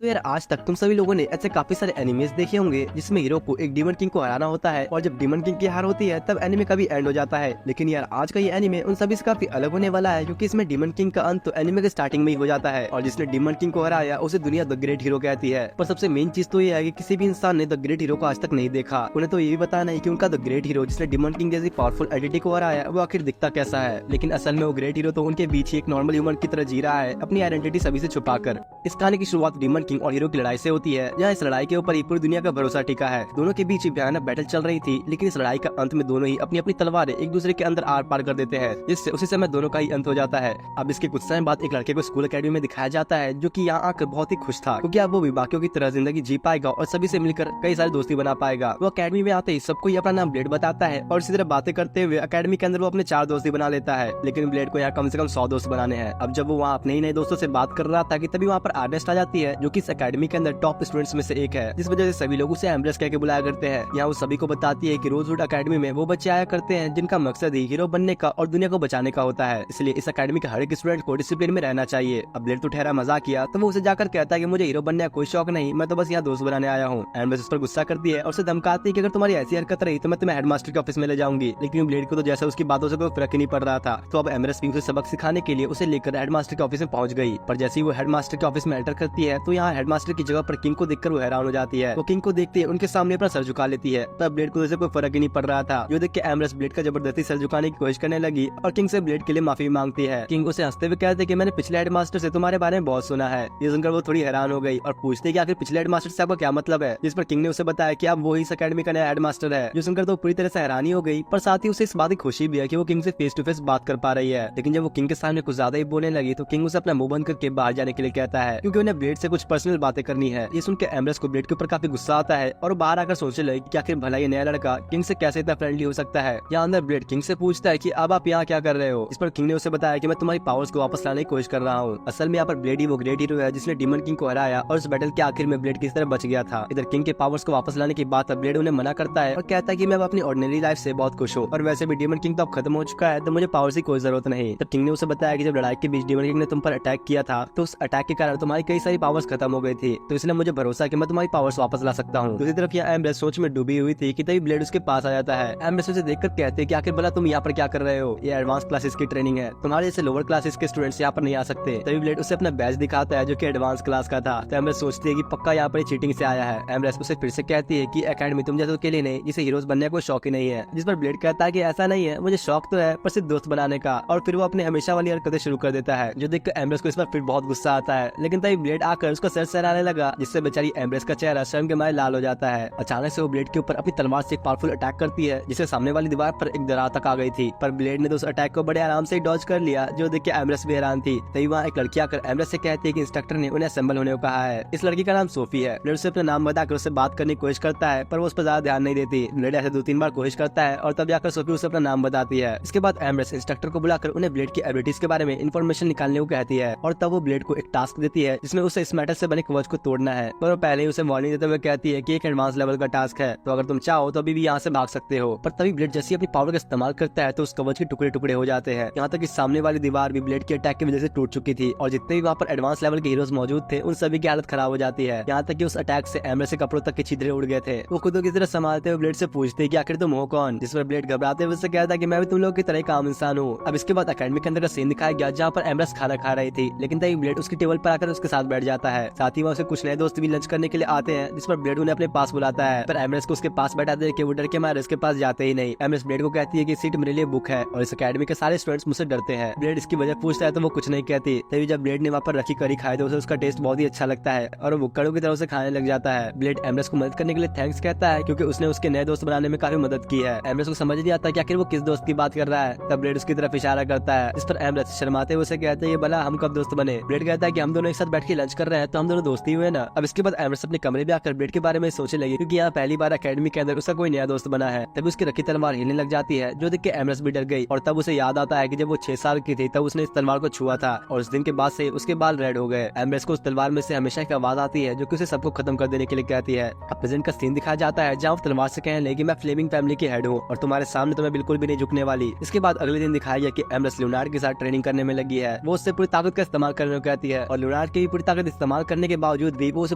तो यार आज तक तुम सभी लोगों ने ऐसे काफी सारे एनिमेस देखे होंगे जिसमें हीरो को एक डीमन किंग को हराना होता है और जब डीमन किंग की हार होती है तब एनिमे का भी एंड हो जाता है। लेकिन यार आज का ये एनिमे उन सभी से काफी अलग होने वाला है क्योंकि इसमें डीमन किंग का अंत तो एनिमे के स्टार्टिंग में ही हो जाता है और जिसने डीमन किंग को हराया उसे दुनिया द ग्रेट हीरो कहती है। पर सबसे मेन चीज तो ये है कि किसी भी इंसान ने द ग्रेट हीरो को आज तक नहीं देखा। उन्हें तो ये भी पता नहीं कि उनका द ग्रेट हीरो जिसने डीमन किंग जैसी पावरफुल एंटिटी को हराया वो आखिर दिखता कैसा है। लेकिन असल में वो ग्रेट हीरो तो उनके बीच ही एक नॉर्मल ह्यूमन की तरह जी रहा है, अपनी आइडेंटिटी सभी से छुपाकर। इस कहानी की शुरुआत डीमन किंग और हीरो की लड़ाई से होती है, जहाँ इस लड़ाई के ऊपर ही पूरी दुनिया का भरोसा टिका है। दोनों के बीच भयानक बैटल चल रही थी, लेकिन इस लड़ाई का अंत में दोनों ही अपनी अपनी तलवारें एक दूसरे के अंदर आर पार कर देते हैं, जिससे उसी समय दोनों का ही अंत हो जाता है। अब इसके कुछ समय बाद एक लड़के को स्कूल अकेडमी में दिखाया जाता है जो कि यहाँ आकर बहुत ही खुश था क्योंकि अब वो भी बाकियों की तरह जिंदगी जी पाएगा और सभी से मिलकर कई सारी दोस्ती बना पाएगा। वो अकेडमी में आते ही सबको ही अपना नाम ब्लेड बताता है और इसी तरह बातें करते हुए अकेडमी के अंदर वो अपने 4 दोस्ती बना लेता है। लेकिन ब्लेड को यहाँ कम से कम 100 दोस्त बनाने हैं। अब जब वो वहाँ अपने ही नए दोस्तों से बात कर रहा था कि तभी वहाँ पर आर्नेस्ट आ जाती है जो कि इस अकेडमी के अंदर टॉप स्टूडेंट्स में से एक है, जिस वजह से सभी लोग उसे एम्ब्रेस कह के बुलाया करते हैं। यहाँ वो सभी को बताती है कि रोजवुड अकेडमी में वो बच्चे आया करते हैं जिनका मकसद ही हीरो बनने का और दुनिया को बचाने का होता है, इसलिए इस अकेडमी के हर एक स्टूडेंट को डिसिप्लिन में रहना चाहिए। अब ब्लेड तो ठहरा मजाक किया तो वो उसे जाकर कहता है कि मुझे हीरो बनने का कोई शौक नहीं, मैं तो बस यहाँ दोस्त बनाने आया हूँ। एम्ब्रेस उस पर गुस्सा करती है और उसे धमकाती है कि अगर तुम्हारी ऐसी हरकत रही तो मैं तुम्हें हेडमास्टर के ऑफिस में ले जाऊंगी। लेकिन ब्लेड को तो जैसा उसकी बातों से कोई फर्क ही नहीं पड़ रहा था, तो अब एम्ब्रेस भी उसे सबक सिखाने के लिए उसे लेकर हेडमास्टर के ऑफिस में पहुंच गई। पर जैसे ही वो हेडमास्टर के ऑफिस में एंटर करती है तो यहाँ हेडमास्टर की जगह पर किंग को देखकर वो हैरान हो जाती है। वो किंग को देखते ही उनके सामने अपना सर झुका लेती है। तब ब्लेड को कोई फर्क ही नहीं पड़ रहा था, जो देख के एम्ब्रेस ब्लेड का जबरदस्ती सर झुकाने की कोशिश करने लगी और किंग से ब्लेड के लिए माफी मांगती है। किंग उसे हंसते हुए कहते कि मैंने पिछले हेडमास्टर से तुम्हारे बारे में बहुत सुना है। ये सुनकर वो थोड़ी हैरान हो गई और पूछते कि आखिर पिछले हेडमास्टर से आपका क्या मतलब है, जिस पर किंग ने उसे बताया कि अब वो इस अकेडमी का नया हेडमास्टर है। जो सुनकर तो पूरी तरह से हैरानी हो गई, पर साथ ही उसे इस बात की खुशी भी है कि वो किंग से फेस टू फेस बात कर पा रही है। लेकिन जब वो किंग के सामने कुछ ज्यादा ही बोलने लगी तो किंग उसे अपना मुंह बंद करके बाहर जाने के लिए कहता है क्योंकि उन्हें ब्लेड से कुछ पर्सनल बातें करनी है। ये सुनकर एम्ब्रेस को ब्लेड के ऊपर काफी गुस्सा आता है और बाहर आकर सोचने लगी कि आखिर भला ये नया लड़का किंग से कैसे इतना फ्रेंडली हो सकता है। यहाँ अंदर ब्लेड किंग से पूछता है कि अब आप यहाँ क्या कर रहे हो। इस पर किंग ने उसे बताया कि मैं तुम्हारी पावर्स को वापस लाने की कोशिश कर रहा हूँ। असल में यहाँ पर ब्लेड ही वो ग्रेट हीरो है जिसने डीमन किंग को हराया और उस बैटल के आखिर में ब्लेड किस तरह बच गया था। इधर किंग के पावर्स को वापस लाने की बात ब्लेड उन्हें मना करता है और कहता है कि मैं अपनी ऑर्डिनरी लाइफ से बहुत खुश हूँ और वैसे भी डीमन किंग तो अब खत्म हो चुका है, तो मुझे पावर्स की कोई जरूरत नहीं। तब किंग ने उसे बताया कि जब लड़ाई के बीच डीमन किंग ने तुम पर अटैक किया था तो उस अटैक के कारण तुम्हारी कई सारी पावर्स खत्म हो गई थी, तो इसलिए मुझे भरोसा कि मैं तुम्हारी पावर्स वापस ला सकता हूँ। दूसरी तरफ यहाँ एम्ब्रेस सोच में डूबी हुई थी कि तभी ब्लेड उसके पास आ जाता है। एम्ब्रेस उसे देखकर कहते हैं कि आखिर भला तुम यहाँ पर क्या कर रहे हो, ये एडवांस क्लासेस की ट्रेनिंग है, तुम्हारे जैसे लोअर क्लासेस के स्टूडेंट्स यहाँ पर नहीं आ सकते। तभी ब्लेड उसे अपना बैच दिखाता है जो कि एडवांस क्लास का था। तो एम्ब्रेस सोचती है कि पक्का यहाँ पर चीटिंग से आया है। एम्ब्रेस उसे फिर से कहती है कि एकेडमी तुम जैसे के लिए नहीं, जिसे हीरोज बनने का कोई शौक ही नहीं है। जिस पर ब्लेड कहता है कि ऐसा नहीं है, मुझे शौक तो है पर सिर्फ दोस्त बनाने का, और फिर वो अपने हमेशा वाली हरकतें शुरू कर देता है, जो देखकर एम्ब्रेस को इस पर फिर बहुत गुस्सा आता है। लेकिन तभी ब्लेड आकर उसका सर सहलाने लगा, जिससे बेचारी एम्ब्रेस का चेहरा शर्म के मारे लाल हो जाता है। अचानक से वो ब्लेड के ऊपर अपनी तलवार से एक पावरफुल अटैक करती है, जिससे सामने वाली दीवार पर एक दरार तक आ गई थी। पर ब्लेड ने तो उस अटैक को बड़े आराम से डॉज कर लिया, जो देख के एम्ब्रेस भी हैरान थी। तभी वहाँ एक लड़की आकर एम्ब्रेस से कहती है कि इंस्ट्रक्टर ने उन्हें असेंबल होने को कहा है। इस लड़की का नाम सोफी है। ब्लेड उसे अपना नाम बताकर उससे बात करने की कोशिश करता है, पर वो उस पर ज्यादा ध्यान नहीं देती। ब्लेड ऐसे 2-3 बार कोशिश करता है और तब जाकर सोफी उसे अपना नाम बताती है। इसके बाद एम्ब्रेस इंस्ट्रक्टर को बुलाकर उन्हें ब्लेड की एबिलिटीज के बारे में इन्फॉर्मेशन निकालने को कहती है और तब वो ब्लेड को एक टास्क देती है जिसमें उसे इस मेटल से बने कवच को तोड़ना है। पर वो पहले ही उसे वार्निंग देते हुए कहती है कि एक एडवांस लेवल का टास्क है, तो अगर तुम चाहो तो अभी भी यहाँ से भाग सकते हो। पर तभी ब्लेड जैसे अपनी पावर का इस्तेमाल करता है तो उस कवच के टुकड़े टुकड़े हो जाते हैं। यहाँ तक कि सामने वाली दीवार भी ब्लेड के अटैक की वजह से टूट चुकी थी और जितने भी वहाँ पर एडवांस लेवल के हीरोज मौजूद थे उन सभी की हालत खराब हो जाती है। यहाँ तक कि उस अटैक से एम्ब्रेस के कपड़ों तक के छिद्रे उड़ गए थे। वो खुद को किस तरह संभालते हुए ब्लेड से पूछते कि आखिर तुम हो कौन, जिस पर ब्लेड घबराते हुए उससे कहता कि मैं भी तुम लोग की तरह एक आम इंसान हूँ। अब इसके बाद अकेडमी के अंदर का सीन दिखाया गया जहाँ पर एम्ब्रेस खाना खा रही थी, लेकिन तभी ब्लेड उसकी टेबल पर आकर उसके साथ बैठ जाता है। साथ ही वहाँ उसे कुछ नए दोस्त भी लंच करने के लिए आते हैं, जिस पर ब्लेड उन्हें अपने पास बुलाता है। पर एम्ब्रेस को उसके पास बैठा देख के वो डर के मारे उसके पास जाते ही नहीं। एम्ब्रेस ब्लेड को कहती है कि सीट मेरे लिए बुक है और इस अकेडमी के सारे स्टूडेंट्स मुझसे डरते हैं। ब्लेड इसकी वजह पूछता है तो वो कुछ नहीं कहती। तभी जब ब्लेड ने वहाँ पर रखी करी खाई तो उसे उसका टेस्ट बहुत ही अच्छा लगता है और वो भुक्कड़ों की तरह उसे खाने लग जाता है। ब्लेड एम्ब्रेस को मदद करने के लिए थैंक्स कहता है क्योंकि उसने उसके नए दोस्त बनाने में काफी मदद की है। एम्ब्रेस को समझ नहीं आता कि आखिर वो किस दोस्त की बात कर रहा है। तब ब्लेड उसकी तरफ इशारा करता है, जिस पर एम्ब्रेस शर्माते हुए उसे कहते हैं भला हम कब दोस्त बने। ब्लेड कहता है कि हम दोनों एक साथ बैठ के लंच कर रहे हैं तो हम दोनों दोस्ती हुए ना। अब इसके बाद एम्ब्रेस अपने कमरे में आकर ब्लेड के बारे में सोचने लगी क्योंकि यहाँ पहली बार अकेडमी के अंदर उसका कोई नया दोस्त बना है। तब उसकी रखी तलवार हिलने लग जाती है, जो देख के एम्ब्रेस भी डर गई और तब उसे याद आता है कि जब वो 6 साल की थी तब उसने इस तलवार को छुआ था और उस दिन के बाद से उसके बाल रेड हो गए। एम्ब्रेस को उस तलवार में से हमेशा एक आवाज आती है जो कि उसे सबको खत्म कर देने के लिए कहती है। अब प्रेजेंट का सीन दिखाया जाता है जहाँ तलवार से कहने लगी मैं फ्लेमिंग फैमिली की हेड हूँ और तुम्हारे सामने तो मैं बिल्कुल भी नहीं झुकने वाली। इसके बाद अगले दिन दिखाया गया कि एम्ब्रेस लियोनार्ड के साथ ट्रेनिंग करने में लगी है। वो उससे पूरी ताकत का इस्तेमाल करने को कहती है और लियोनार्ड की भी पूरी ताकत इस्तेमाल करने के बावजूद भी वो उसे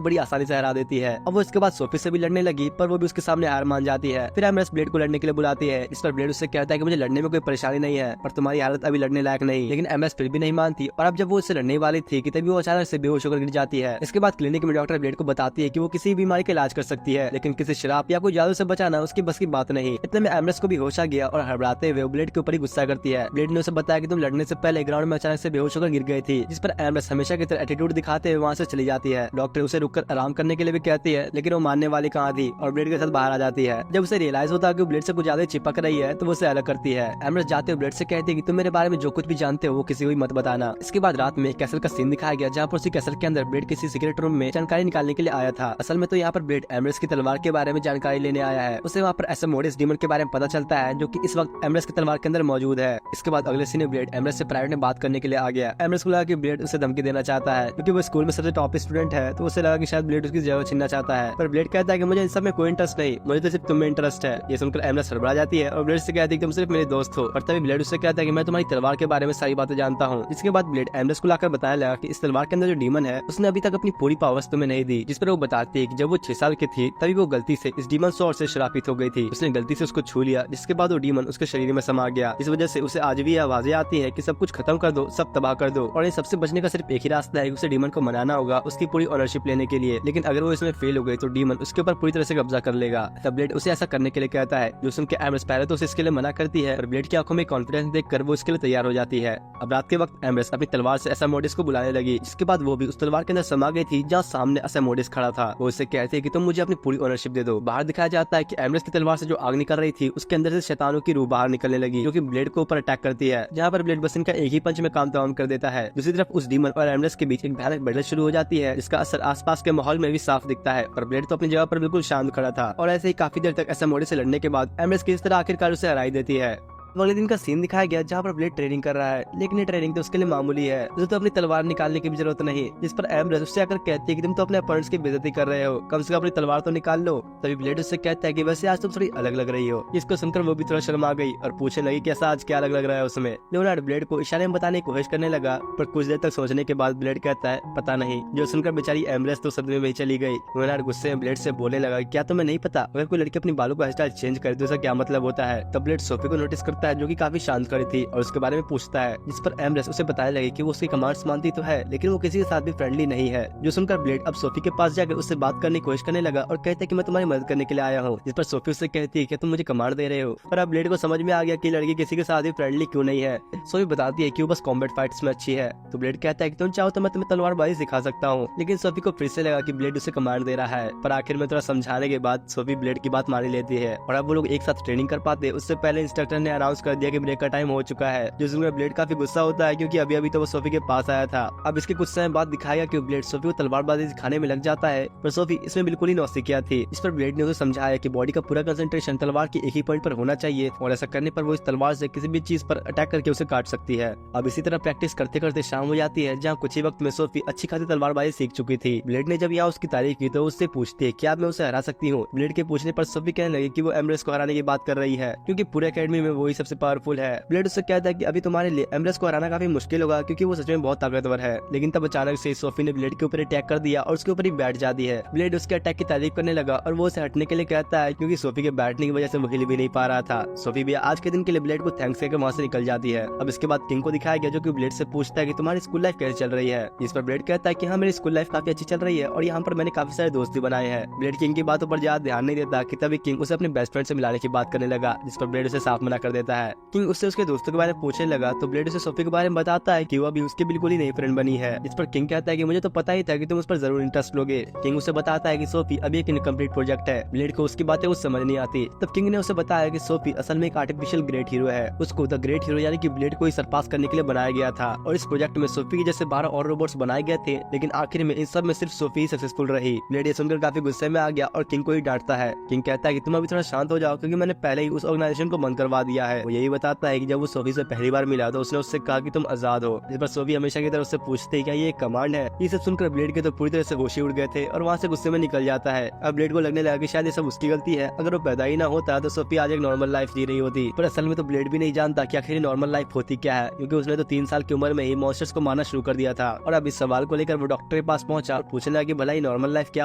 बड़ी आसानी से हरा देती है और वो इसके बाद सोफी से भी लड़ने लगी, पर वो भी उसके सामने हार मान जाती है। फिर एमरेस ब्लेड को लड़ने के लिए बुलाती है। इस पर ब्लेड उससे कहता है कि मुझे लड़ने में कोई परेशानी नहीं है, पर तुम्हारी हालत अभी लड़ने लायक नहीं। लेकिन एमरेस फिर भी नहीं मानती और अब जब वो उससे लड़ने वाली थी कि तभी वो अचानक से बेहोश होकर गिर जाती है। इसके बाद क्लिनिक में डॉक्टर ब्लेड को बताती है कि वो किसी बीमारी का इलाज कर सकती है, लेकिन किसी शराब या कोई जादू से बचाना उसकी बस की बात नहीं। इतने में एमरेस को भी होश आ गया और हड़बड़ाते हुए ब्लेड के ऊपर ही गुस्सा करती है। ब्लेड ने उसे बताया कि तुम लड़ने से पहले ग्राउंड में अचानक से बेहोश होकर गिर गई थी, जिस पर एमरेस हमेशा की तरह एटीट्यूड दिखाते हुए वहाँ से चली जाती है। डॉक्टर उसे रुककर आराम करने के लिए भी कहती है, लेकिन वो मानने वाली कहाँ थी और ब्लेड के साथ बाहर आ जाती है। जब उसे रियलाइज होता है कि ब्लेड से कुछ ज्यादा चिपक रही है तो वो उसे अलग करती है। एमरेस जाते हुए ब्लेड से कहती है कि तुम मेरे बारे में जो कुछ भी जानते हो वो किसी को भी मत बताना। इसके बाद रात में कैसल का सीन दिखाया गया, जहाँ पर उसी कैसल के अंदर ब्लेड किसी सीक्रेट रूम में जानकारी निकालने के लिए आया था। असल में तो यहाँ पर ब्लेड एमरेस की तलवार के बारे में जानकारी लेने आया है। उसे वहाँ पर एसेमोडिस डीमन के बारे में पता चलता है, जो कि इस वक्त एमरेस की तलवार के अंदर मौजूद है। इसके बाद अगले सीन में ब्लेड एमरेस से प्राइवेट में बात करने के लिए आ गया। एमरेस को लगा कि ब्लेड उसे धमकी देना चाहता है, क्योंकि वो स्कूल में सबसे टॉप स्टूडेंट है, तो उसे लगा कि शायद ब्लेड उसकी जगह छीनना चाहता है। पर ब्लेड कहता है कि मुझे इन सब में कोई इंटरेस्ट नहीं, मुझे तो सिर्फ तुम में इंटरेस्ट है। ये सुनकर एमरेस हड़बड़ा जाती है और ब्लेड से कहती है कि तुम सिर्फ मेरे दोस्त हो। और तभी ब्लेड उससे कहता है कि मैं तुम्हारी तलवार के बारे में सारी बातें जानता हूँ। इसके बाद ब्लेड एमरेस को लाकर बताने लगा कि इस तलवार के अंदर जो डीमन है उसने अभी तक अपनी पूरी पावर्स तुम्हें नहीं दी। जिस पर वो बताती है कि जब वो 6 साल की थी तभी वो गलती से इस डीमन स्वॉर्ड से श्रापित हो गई थी। उसने गलती से उसको छू लिया, जिसके बाद वो डीमन उसके शरीर में समा गया। इस वजह से उसे आज भी आवाजें आती है कि सब कुछ खत्म कर दो, सब तबाह कर दो। और इन सबसे बचने का सिर्फ एक ही रास्ता है, उसे डीमन को मनाना होगा उसकी पूरी ओनरशिप लेने के लिए। लेकिन अगर वो इसमें फेल हो गई तो डीमन उसके ऊपर पूरी तरह से कब्जा कर लेगा। तब ब्लेड उसे ऐसा करने के लिए कहता है, जो सुन के एमरेस पहले तो उसे इसके लिए मना करती है, और ब्लेड की आंखों में कॉन्फिडेंस देखकर वो इसके लिए तैयार हो जाती है। अब रात के वक्त एमरेस अपनी तलवार से एसेमोडिस को बुलाने लगी, जिसके बाद वो भी उस तलवार के अंदर समा गई थी जहाँ सामने एसेमोडिस खड़ा था। वो उससे कहते हैं कि तुम मुझे अपनी पूरी ओनरशिप दे दो। बाहर दिखाया जाता है कि एमरेस की तलवार से जो आग निकल रही थी उसके अंदर से शैतानों की रूह बाहर निकलने लगी, जो कि ब्लेड को ऊपर अटैक करती है, जहाँ पर ब्लेड बस इनका एक ही पंच में काम तमाम कर देता है। दूसरी तरफ उस डीमन और एमरेस के बीच एक भयानक बैटल शुरू हो जाती है, जिसका असर आसपास के माहौल में भी साफ दिखता है। और ब्लेड तो अपनी जगह पर बिल्कुल शांत खड़ा था और ऐसे ही काफी देर तक एसेमोडिस से लड़ने के बाद एमरेस किस तरह आखिरकार उसे हराई देती है। अगले दिन का सीन दिखाया गया, जहाँ पर ब्लेड ट्रेनिंग कर रहा है, लेकिन ये ट्रेनिंग तो उसके लिए मामूली है, उसे तो अपनी तलवार निकालने की भी जरूरत नहीं। जिस पर एमरेस उससे आकर कहती है कि तुम तो अपने अपोनेंट्स की बेइज्जती कर रहे हो, कम से कम अपनी तलवार तो निकाल लो। तभी ब्लेड उससे कहता है कि वैसे आज तुम थोड़ी अलग लग रही हो। इसको सुनकर वो भी थोड़ा शर्मा गई और पूछने लगी कि ऐसा आज क्या अलग लग रहा है उसमें। लियोनार्ड ब्लेड को इशारे में बताने की कोशिश करने लगा, पर कुछ देर तक सोचने के बाद ब्लेड कहता है पता नहीं। जो सुनकर बेचारी एमरेस तो सदमे में चली गई। लियोनार्ड गुस्से में ब्लेड से बोलने लगा, क्या तुम्हें नहीं पता अगर कोई लड़की अपनी बालों का हेयर स्टाइल चेंज करे तो उसका क्या मतलब होता है। तब ब्लेड सोफी को नोटिस करता है, जो कि काफी शांत खड़ी थी, और उसके बारे में पूछता है, जिस पर एमरेस उसे बताने लगी कि वो उसकी कमांड्स मानती तो है, लेकिन वो किसी के साथ भी फ्रेंडली नहीं है। जो सुनकर ब्लेड अब सोफी के पास जाकर उससे बात करने की कोशिश करने लगा और कहता है कि मैं तुम्हारी मदद करने के लिए आया हूँ। जिस पर सोफी उससे कहती है कि तुम मुझे कमांड दे रहे हो। पर अब ब्लेड को समझ में आ गया कि लड़की किसी के साथ भी फ्रेंडली क्यों नहीं है। सोफी बताती है कि वो बस कॉम्बैट फाइट्स में अच्छी है। तो ब्लेड कहता है कि तुम चाहो तो मैं तुम्हें तलवारबाजी सिखा सकता हूँ, लेकिन सोफी को फिर से लगा कि ब्लेड उसे कमांड दे रहा है। पर आखिर में थोड़ा समझाने के बाद सोफी ब्लेड की बात मान लेती है और अब वो लोग एक साथ ट्रेनिंग कर पाते। उससे पहले इंस्ट्रक्टर ने अनाउंस कर दिया कि ब्रेक का टाइम हो चुका है। जो सुनकर ब्लेड काफी गुस्सा होता है, क्योंकि अभी अभी तो वो सोफी के पास आया था। अब इसके कुछ समय बाद दिखाया कि ब्लेड सोफी को तलवारबाजी सिखाने में लग जाता है, पर सोफी इसमें बिल्कुल ही नौसिखिया थी। इस पर ब्लेड ने उसे समझाया कि बॉडी का पूरा कंसंट्रेशन तलवार के एक ही पॉइंट पर होना चाहिए, और ऐसा करने पर वो इस तलवार से किसी भी चीज पर अटैक करके उसे काट सकती है। अब इसी तरह प्रैक्टिस करते करते शाम हो जाती है, जहाँ कुछ ही वक्त में सोफी अच्छी खासी तलवारबाजी सीख चुकी थी। ब्लेड ने जब यहाँ उसकी तारीफ की तो उससे पूछती है क्या मैं उसे हरा सकती हूँ। ब्लेड के पूछने पर सोफी कहने लगी कि वो एमरेस को हराने की बात कर रही है, क्योंकि पूरे अकेडमी में वही सबसे पावरफुल है। ब्लेड उससे कहता है कि अभी तुम्हारे लिए एमरेस को हराना काफी मुश्किल होगा, क्योंकि वो सच में बहुत ताकतवर है। लेकिन तब अचानक से सोफी ने ब्लेड के ऊपर अटैक कर दिया और उसके ऊपर ही बैठ जाती है। ब्लेड उसके अटैक की तारीफ करने लगा और वो उसे हटने के लिए कहता है, क्योंकि सोफी के बैठने की वजह से वो हिल भी नहीं पा रहा था। सोफी भी आज के दिन के लिए ब्लेड को थैंक्स कहकर वहाँ से निकल जाती है। अब इसके बाद किंग को दिखाया गया, जो कि ब्लेड से पूछता है कि तुम्हारी स्कूल लाइफ कैसे चल रही है। इस पर ब्लेड कहता है कि हाँ मेरी स्कूल लाइफ काफी अच्छी चल रही है और यहाँ पर मैंने काफी सारे दोस्त भी बनाए हैं। ब्लेड किंग की बातों पर ज्यादा ध्यान नहीं देता कि तभी किंग उसे अपने बेस्ट फ्रेंड से मिलाने की बात करने लगा, जिस पर ब्लेड उसे साफ मना कर देता है। किंग उससे उसके दोस्तों के बारे में पूछने लगा तो ब्लेड उसे सोफी के बारे में बताता है कि वो अभी उसकी बिल्कुल ही नई फ्रेंड बनी है। इस पर किंग कहता है कि मुझे तो पता ही था कि तुम उस पर जरूर इंटरेस्ट लोगे। किंग उसे बताता है कि सोफी अभी एक इनकम्प्लीट प्रोजेक्ट है। ब्लेड को उसकी बातें कुछ समझ नहीं आती। तब किंग ने उसे बताया कि सोफी असल में एक आर्टिफिशियल ग्रेट हीरो है। उसको द ग्रेट हीरो यानी कि ब्लेड को सरपास करने के लिए बनाया गया था, और इस प्रोजेक्ट में सोफी के जैसे 12 और रोबोट्स बनाए गए थे, लेकिन आखिर में इन सब में सिर्फ सोफी ही सक्सेसफुल रही। ब्लेड ये सुनकर काफी गुस्से में आ गया और किंग को ही डांटता है। किंग कहता है कि तुम अभी थोड़ा शांत हो जाओ, क्योंकि मैंने पहले ही उस ऑर्गेनाइजेशन को बंद करवा दिया है। है। वो यही बताता है कि जब वो सोफी से पहली बार मिला तो उसने उससे कहा कि तुम आजाद हो, जिस पर सोफी हमेशा की तरह उससे पूछते हैं क्या ये एक कमांड है। ये सब सुनकर ब्लेड के तो पूरी तरह से होश उड़ गए थे और वहाँ से गुस्से में निकल जाता है। अब ब्लेड को लगने लगा कि शायद ये सब उसकी गलती है, अगर वो पैदा ही ना होता तो सोफी आज एक नॉर्मल लाइफ जी रही होती। पर असल में तो ब्लेड भी नहीं जानता कि आखिर नॉर्मल लाइफ होती क्या है, क्योंकि उसने तो 3 साल की उम्र में ही मॉन्स्टर्स को मारना शुरू कर दिया था। और अब इस सवाल को लेकर वो डॉक्टर के पास पहुंचा और पूछने लगा कि भला ये नॉर्मल लाइफ क्या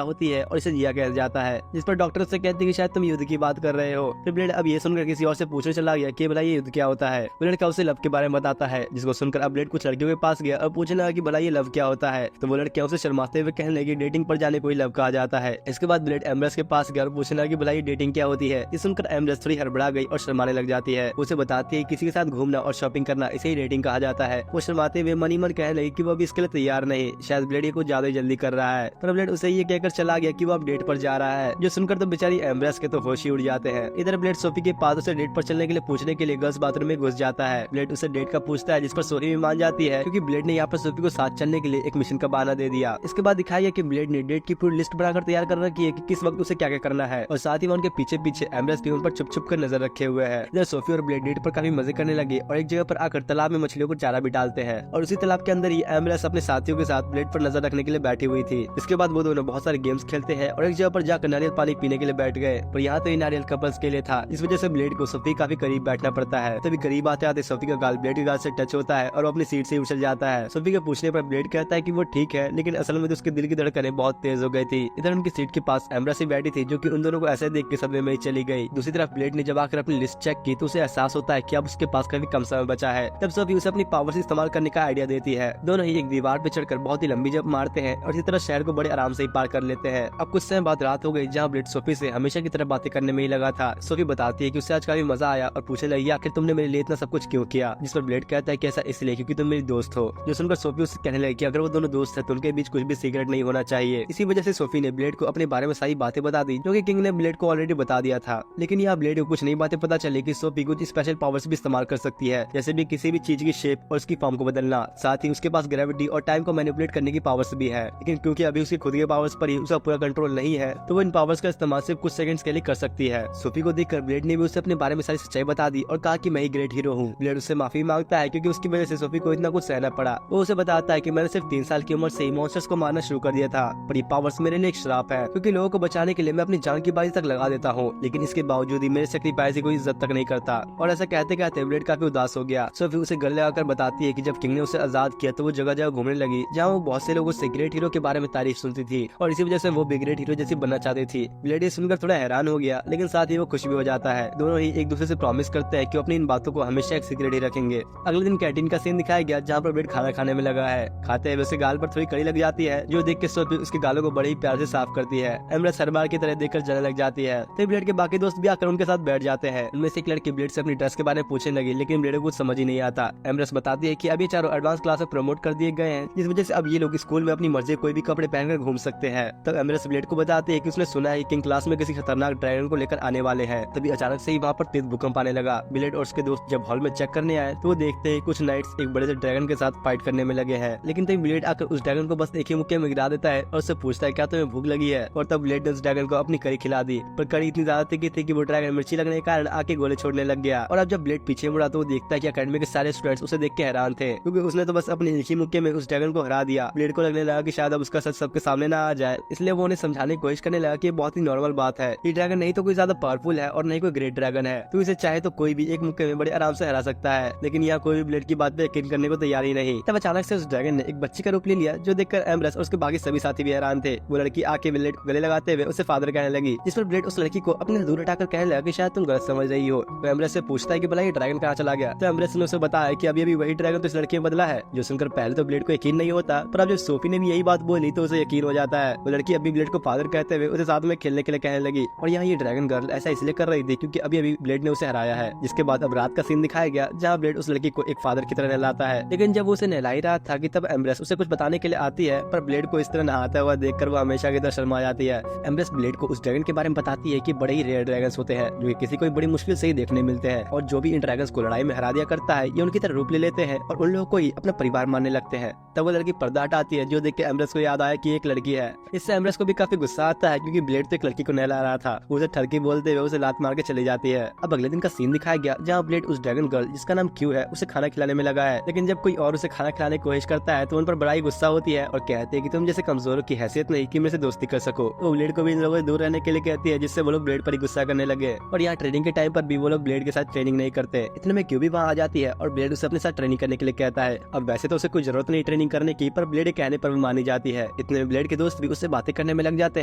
होती है और इसे जिया कैसे जाता है, जिस पर डॉक्टर उससे कहते हैं कि शायद तुम युद्ध की बात कर रहे हो। फिर ब्लेड अब ये सुनकर किसी और से पूछने चला गया कि भला ये युद्ध क्या होता है। वो लड़का उसे लव के बारे में बताता है, जिसको सुनकर अब ब्लेड कुछ लड़कियों के पास गया और पूछने लगा कि भला ये लव क्या होता है। तो वो लड़कियां उसे शर्माते हुए कहने लगी डेटिंग पर जाने को ही लव कहा जाता है। इसके बाद ब्लेड एम्ब्रेस के पास गया और पूछने लगा कि भला ये डेटिंग क्या होती है। ये सुनकर एम्ब्रेस थोड़ी हड़बड़ा गई और शर्माने लग जाती है। उसे बताती है किसी के साथ घूमना और शॉपिंग करना इसे ही डेटिंग कहा जाता है। वो शर्माते हुए मन ही मन कहने लगी कि वो अभी इसके लिए तैयार नहीं, शायद ब्लेड ये कुछ ज्यादा जल्दी कर रहा है। पर ब्लेड उसे ये कहकर चला गया कि वो अब डेट पर जा रहा है, जो सुनकर तो बेचारी एम्ब्रेस के तो होश ही उड़ जाते हैं। इधर ब्लेड सोफी के पास उसे डेट पर चलने के लिए पूछने के लिए गर्ल्स बाथरूम में घुस जाता है। ब्लेड उसे डेट का पूछता है, जिस पर सोफी भी मान जाती है, क्योंकि ब्लेड ने यहाँ पर सोफी को साथ चलने के लिए एक मिशन का बहाना दे दिया। इसके बाद दिखाया गया कि ब्लेड ने डेट की पूरी लिस्ट बनाकर तैयार कर रखी है कि किस वक्त उसे क्या क्या करना है, और साथ ही उनके पीछे पीछे एम्ब्रेस भी उन पर छुप छुप कर नजर रखे हुए है। इधर सोफी और ब्लेड डेट पर काफी मजे करने लगे और एक जगह पर आकर तालाब में मछलियों को चारा भी डालते हैं, और उसी तालाब के अंदर ही एम्ब्रेस अपने साथियों के साथ ब्लेड पर नजर रखने के लिए बैठी हुई थी। इसके बाद वो दोनों बहुत सारे गेम्स खेलते हैं और एक जगह पर जाकर नारियल पानी पीने के लिए बैठ गए। पर यहाँ तो ये नारियल कपल्स के लिए था, इस वजह से ब्लेड को सोफी काफी करीब बैठना पड़ता है। तभी करीब आते आते सोफी का गाल ब्लेड के गाल से टच होता है और वो अपनी सीट से उछल जाता है। सोफी के पूछने पर ब्लेड कहता है कि वो ठीक है, लेकिन असल में तो उसके दिल की धड़कनें बहुत तेज हो गई थी। इधर उनकी सीट के पास एम्ब्रेस ही बैठी थी, जो कि उन दोनों को ऐसे देख के सदमे में ही चली गई। दूसरी तरफ ब्लेड ने जब आकर अपनी लिस्ट चेक की तो उसे एहसास होता है कि अब उसके पास काफी कम समय बचा है। तब सोफी उसे अपनी पावर्स इस्तेमाल करने का आइडिया देती है। दोनों ही एक दीवार पे चढ़कर बहुत ही लंबी जंप मारते हैं और इसी तरह शहर को बड़े आराम से ही पार कर लेते हैं। अब कुछ समय बाद रात हो गई, जहाँ ब्लेड सोफी से हमेशा की तरह बातें करने में ही लगा था। सोफी बताती है कि उसे आज काफी मजा आया और पूछने लगी आखिर तुमने मेरे लिए इतना सब कुछ क्यों किया, जिस पर ब्लेड कहता है कि ऐसा इसलिए क्योंकि तुम मेरी दोस्त हो। जो सुनकर सोफी उससे कहने लगी कि अगर वो दोनों दोस्त है तो उनके बीच कुछ भी सीक्रेट नहीं होना चाहिए। इसी वजह से सोफी ने ब्लेड को अपने बारे में सारी बातें बता दी, जो कि किंग ने ब्लेड को ऑलरेडी बता दिया था। लेकिन यहाँ ब्लेड को कुछ नई बातें पता चली कि सोफी कुछ स्पेशल पावर्स भी इस्तेमाल कर सकती है, जैसे भी किसी भी चीज की शेप और उसकी फॉर्म को बदलना। साथ ही उसके पास ग्रेविटी और टाइम को मैनिपुलेट करने की पावर्स भी है। लेकिन क्योंकि अभी उसकी खुद के पावर्स पर ही उसका पूरा कंट्रोल नहीं है, तो वो इन पावर्स का इस्तेमाल सिर्फ कुछ सेकंड्स के लिए कर सकती है। सोफी को देखकर ब्लेड ने भी उसे अपने बारे में सारी सच्चाई बता दी और कहा कि मैं ही ग्रेट हीरो हूँ। ब्लेड उससे माफी मांगता है क्योंकि उसकी वजह से सोफी को इतना कुछ सहना पड़ा। वो उसे बताता है कि मैंने सिर्फ 3 साल की उम्र से ही मॉन्स्टर्स को मारना शुरू कर दिया था, पर ये पावर्स मेरे लिए एक श्राप है, क्योंकि लोगों को बचाने के लिए मैं अपनी जान की बाजी तक लगा देता हूँ, लेकिन इसके बावजूद ही मेरे सेक्रीफाइस की कोई इज्जत तक नहीं करता। और ऐसा कहते कहते ब्लेड काफी उदास हो गया। सोफी उसे गले लगाकर बताती है कि जब किंग ने उसे आजाद किया तो वो जगह जगह घूमने लगी, जहाँ वो बहुत से लोगों से ग्रेट हीरो के बारे में तारीफ सुनती थी, और इसी वजह से वो भी ग्रेट हीरो जैसी बनना चाहती थी। ब्लेड ये सुनकर थोड़ा हैरान हो गया, लेकिन साथ ही वो खुश भी हो जाता है। दोनों ही एक दूसरे से प्रॉमिस करते हैं कि अपनी इन बातों को हमेशा एक सीक्रेट ही रखेंगे। अगले दिन कैंटीन का सीन दिखाया गया, जहाँ पर ब्लेड खाना खाने में लगा है। खाते हुए उसके गाल पर थोड़ी कड़ी लग जाती है, जो देख के सोफी उसके गालों को बड़े ही प्यार से साफ करती है। एम्ब्रेस हर बार की तरह देखकर जलने लग जाती है। तो ब्लेड के बाकी दोस्त भी आकर उनके साथ बैठ जाते हैं। उनमें से एक लड़की ब्लेड से अपनी ड्रेस के बारे में पूछने लगी, लेकिन ब्लेड को कुछ समझ ही नहीं आता। एम्ब्रेस बताती है कि अब ये चारों एडवांस क्लास में प्रमोट कर दिए गए हैं, जिस वजह से अब ये लोग स्कूल में अपनी मर्जी कोई भी कपड़े पहनकर घूम सकते हैं। तब एम्ब्रेस ब्लेड को बताती है कि उसने सुना है कि क्लास में किसी खतरनाक ड्रैगन को लेकर आने वाले हैं। तभी अचानक से ही वहाँ पर तेज भूकंप आने लगा। ब्लेड और उसके दोस्त जब हॉल में चेक करने आए तो वो देखते हैं कुछ नाइट्स एक बड़े से ड्रैगन के साथ फाइट करने में लगे हैं। लेकिन तभी ब्लेड आकर उस ड्रैगन को बस एक ही मुक्के में गिरा देता है और उससे पूछता है क्या तुम्हें भूख लगी है। और तब ब्लेड ने उस ड्रैगन को अपनी करी खिला दी, पर करी इतनी ज्यादा तीखी थी कि वो ड्रैगन मिर्ची लगने के कारण आके गोले छोड़ने लग गया। और अब जब ब्लेड पीछे मुड़ा तो वो देखता है कि अकेडमी के सारे स्टूडेंट्स उसे देख के हैरान थे, क्योंकि उसने तो बस अपने एक ही मुक्के में उस ड्रैगन को हरा दिया। ब्लेड को लगने लगा कि शायद अब उसका सच सबके सामने ना आ जाए, इसलिए वो उन्हें समझाने की कोशिश करने लगा कि बहुत ही नॉर्मल बात है। ये ड्रैगन नहीं तो कोई ज्यादा पावरफुल है और नहीं कोई ग्रेट ड्रैगन है, तो इसे चाहे तो कोई भी एक मुक्के में बड़े आराम से हरा सकता है। लेकिन यहाँ कोई भी ब्लेड की बात पे यकीन करने को तैयार ही नहीं। तब अचानक से उस ड्रैगन ने एक बच्ची का रूप ले लिया, जो देखकर एम्ब्रेस और उसके बाकी सभी साथी भी हैरान थे। वो लड़की आके ब्लेड को गले लगाते हुए उसे फादर कहने लगी, जिस पर ब्लेड उस लड़की को अपने दूर हटाकर कहने लगा कि शायद तुम गलत समझ रही हो। तो एम्ब्रेस से पूछता है कि भला ये ड्रैगन कहाँ चला गया। तो एम्ब्रेस ने उसे बताया कि अभी अभी वही ड्रैगन तो इस लड़की में बदला है। जो सुनकर पहले तो ब्लेड को यकीन नहीं होता, पर अब जब सोफी ने भी यही बात बोली तो उसे यकीन हो जाता है। वो लड़की अभी ब्लेड को फादर कहते हुए उसे साथ में खेलने के लिए कहने लगी। और यहाँ ये ड्रैगन गर्ल ऐसा इसलिए कर रही थी क्योंकि अभी अभी ब्लेड ने उसे हराया है। जिसके बाद अब रात का सीन दिखाया गया, जहाँ ब्लेड उस लड़की को एक फादर की तरह नहलाता है। लेकिन जब वो उसे नहला ही रहा था कि तब एम्ब्रेस उसे कुछ बताने के लिए आती है, पर ब्लेड को इस तरह नहाता हुआ देखकर वो हमेशा की तरह शर्मा जाती है। एम्ब्रेस ब्लेड को उस ड्रैगन के बारे में बताती है कि बड़े ही रेयर ड्रैगन्स होते हैं, जो किसी को बड़ी मुश्किल से ही देखने मिलते हैं, और जो भी इन ड्रैगन्स को लड़ाई में हरा दिया करता है ये उनकी तरह रूप ले लेते हैं और उन लोगों को ही अपना परिवार मानने लगते हैं। तब वो लड़की पर्दा हटाती है, जो देख के एम्ब्रेस को याद आया कि एक लड़की है। इससे एम्ब्रेस को भी काफी गुस्सा आता है, क्योंकि ब्लेड तो एक लड़की को नहला रहा था। वो उसे ठरकी बोलते हुए उसे लात मार के चली जाती है। अब अगले दिन का सीन दिखाया दिखाया गया जहाँ ब्लेड उस ड्रैगन गर्ल जिसका नाम क्यू है उसे खाना खिलाने में लगा है, लेकिन जब कोई और उसे खाना खिलाने की कोशिश करता है तो उन पर बड़ा ही गुस्सा होती है और कहते हैं कि तुम जैसे कमजोरों की हैसियत नहीं कि मेरे से दोस्ती कर सको। वो ब्लेड को भी इन लोगों से दूर रहने के लिए कहती है, जिससे वो लोग ब्लेड पर ही गुस्सा करने लगे। और यहाँ ट्रेनिंग के टाइम पर भी वो लोग ब्लेड के साथ ट्रेनिंग नहीं करते। इतने में क्यू भी वहाँ आ जाती है और ब्लेड उसे अपने साथ ट्रेनिंग करने के लिए कहता है। अब वैसे तो उसे कोई जरूरत नहीं ट्रेनिंग करने की, पर ब्लेड के कहने पर भी मानी जाती है। इतने में ब्लेड के दोस्त भी उससे बातें करने में लग जाते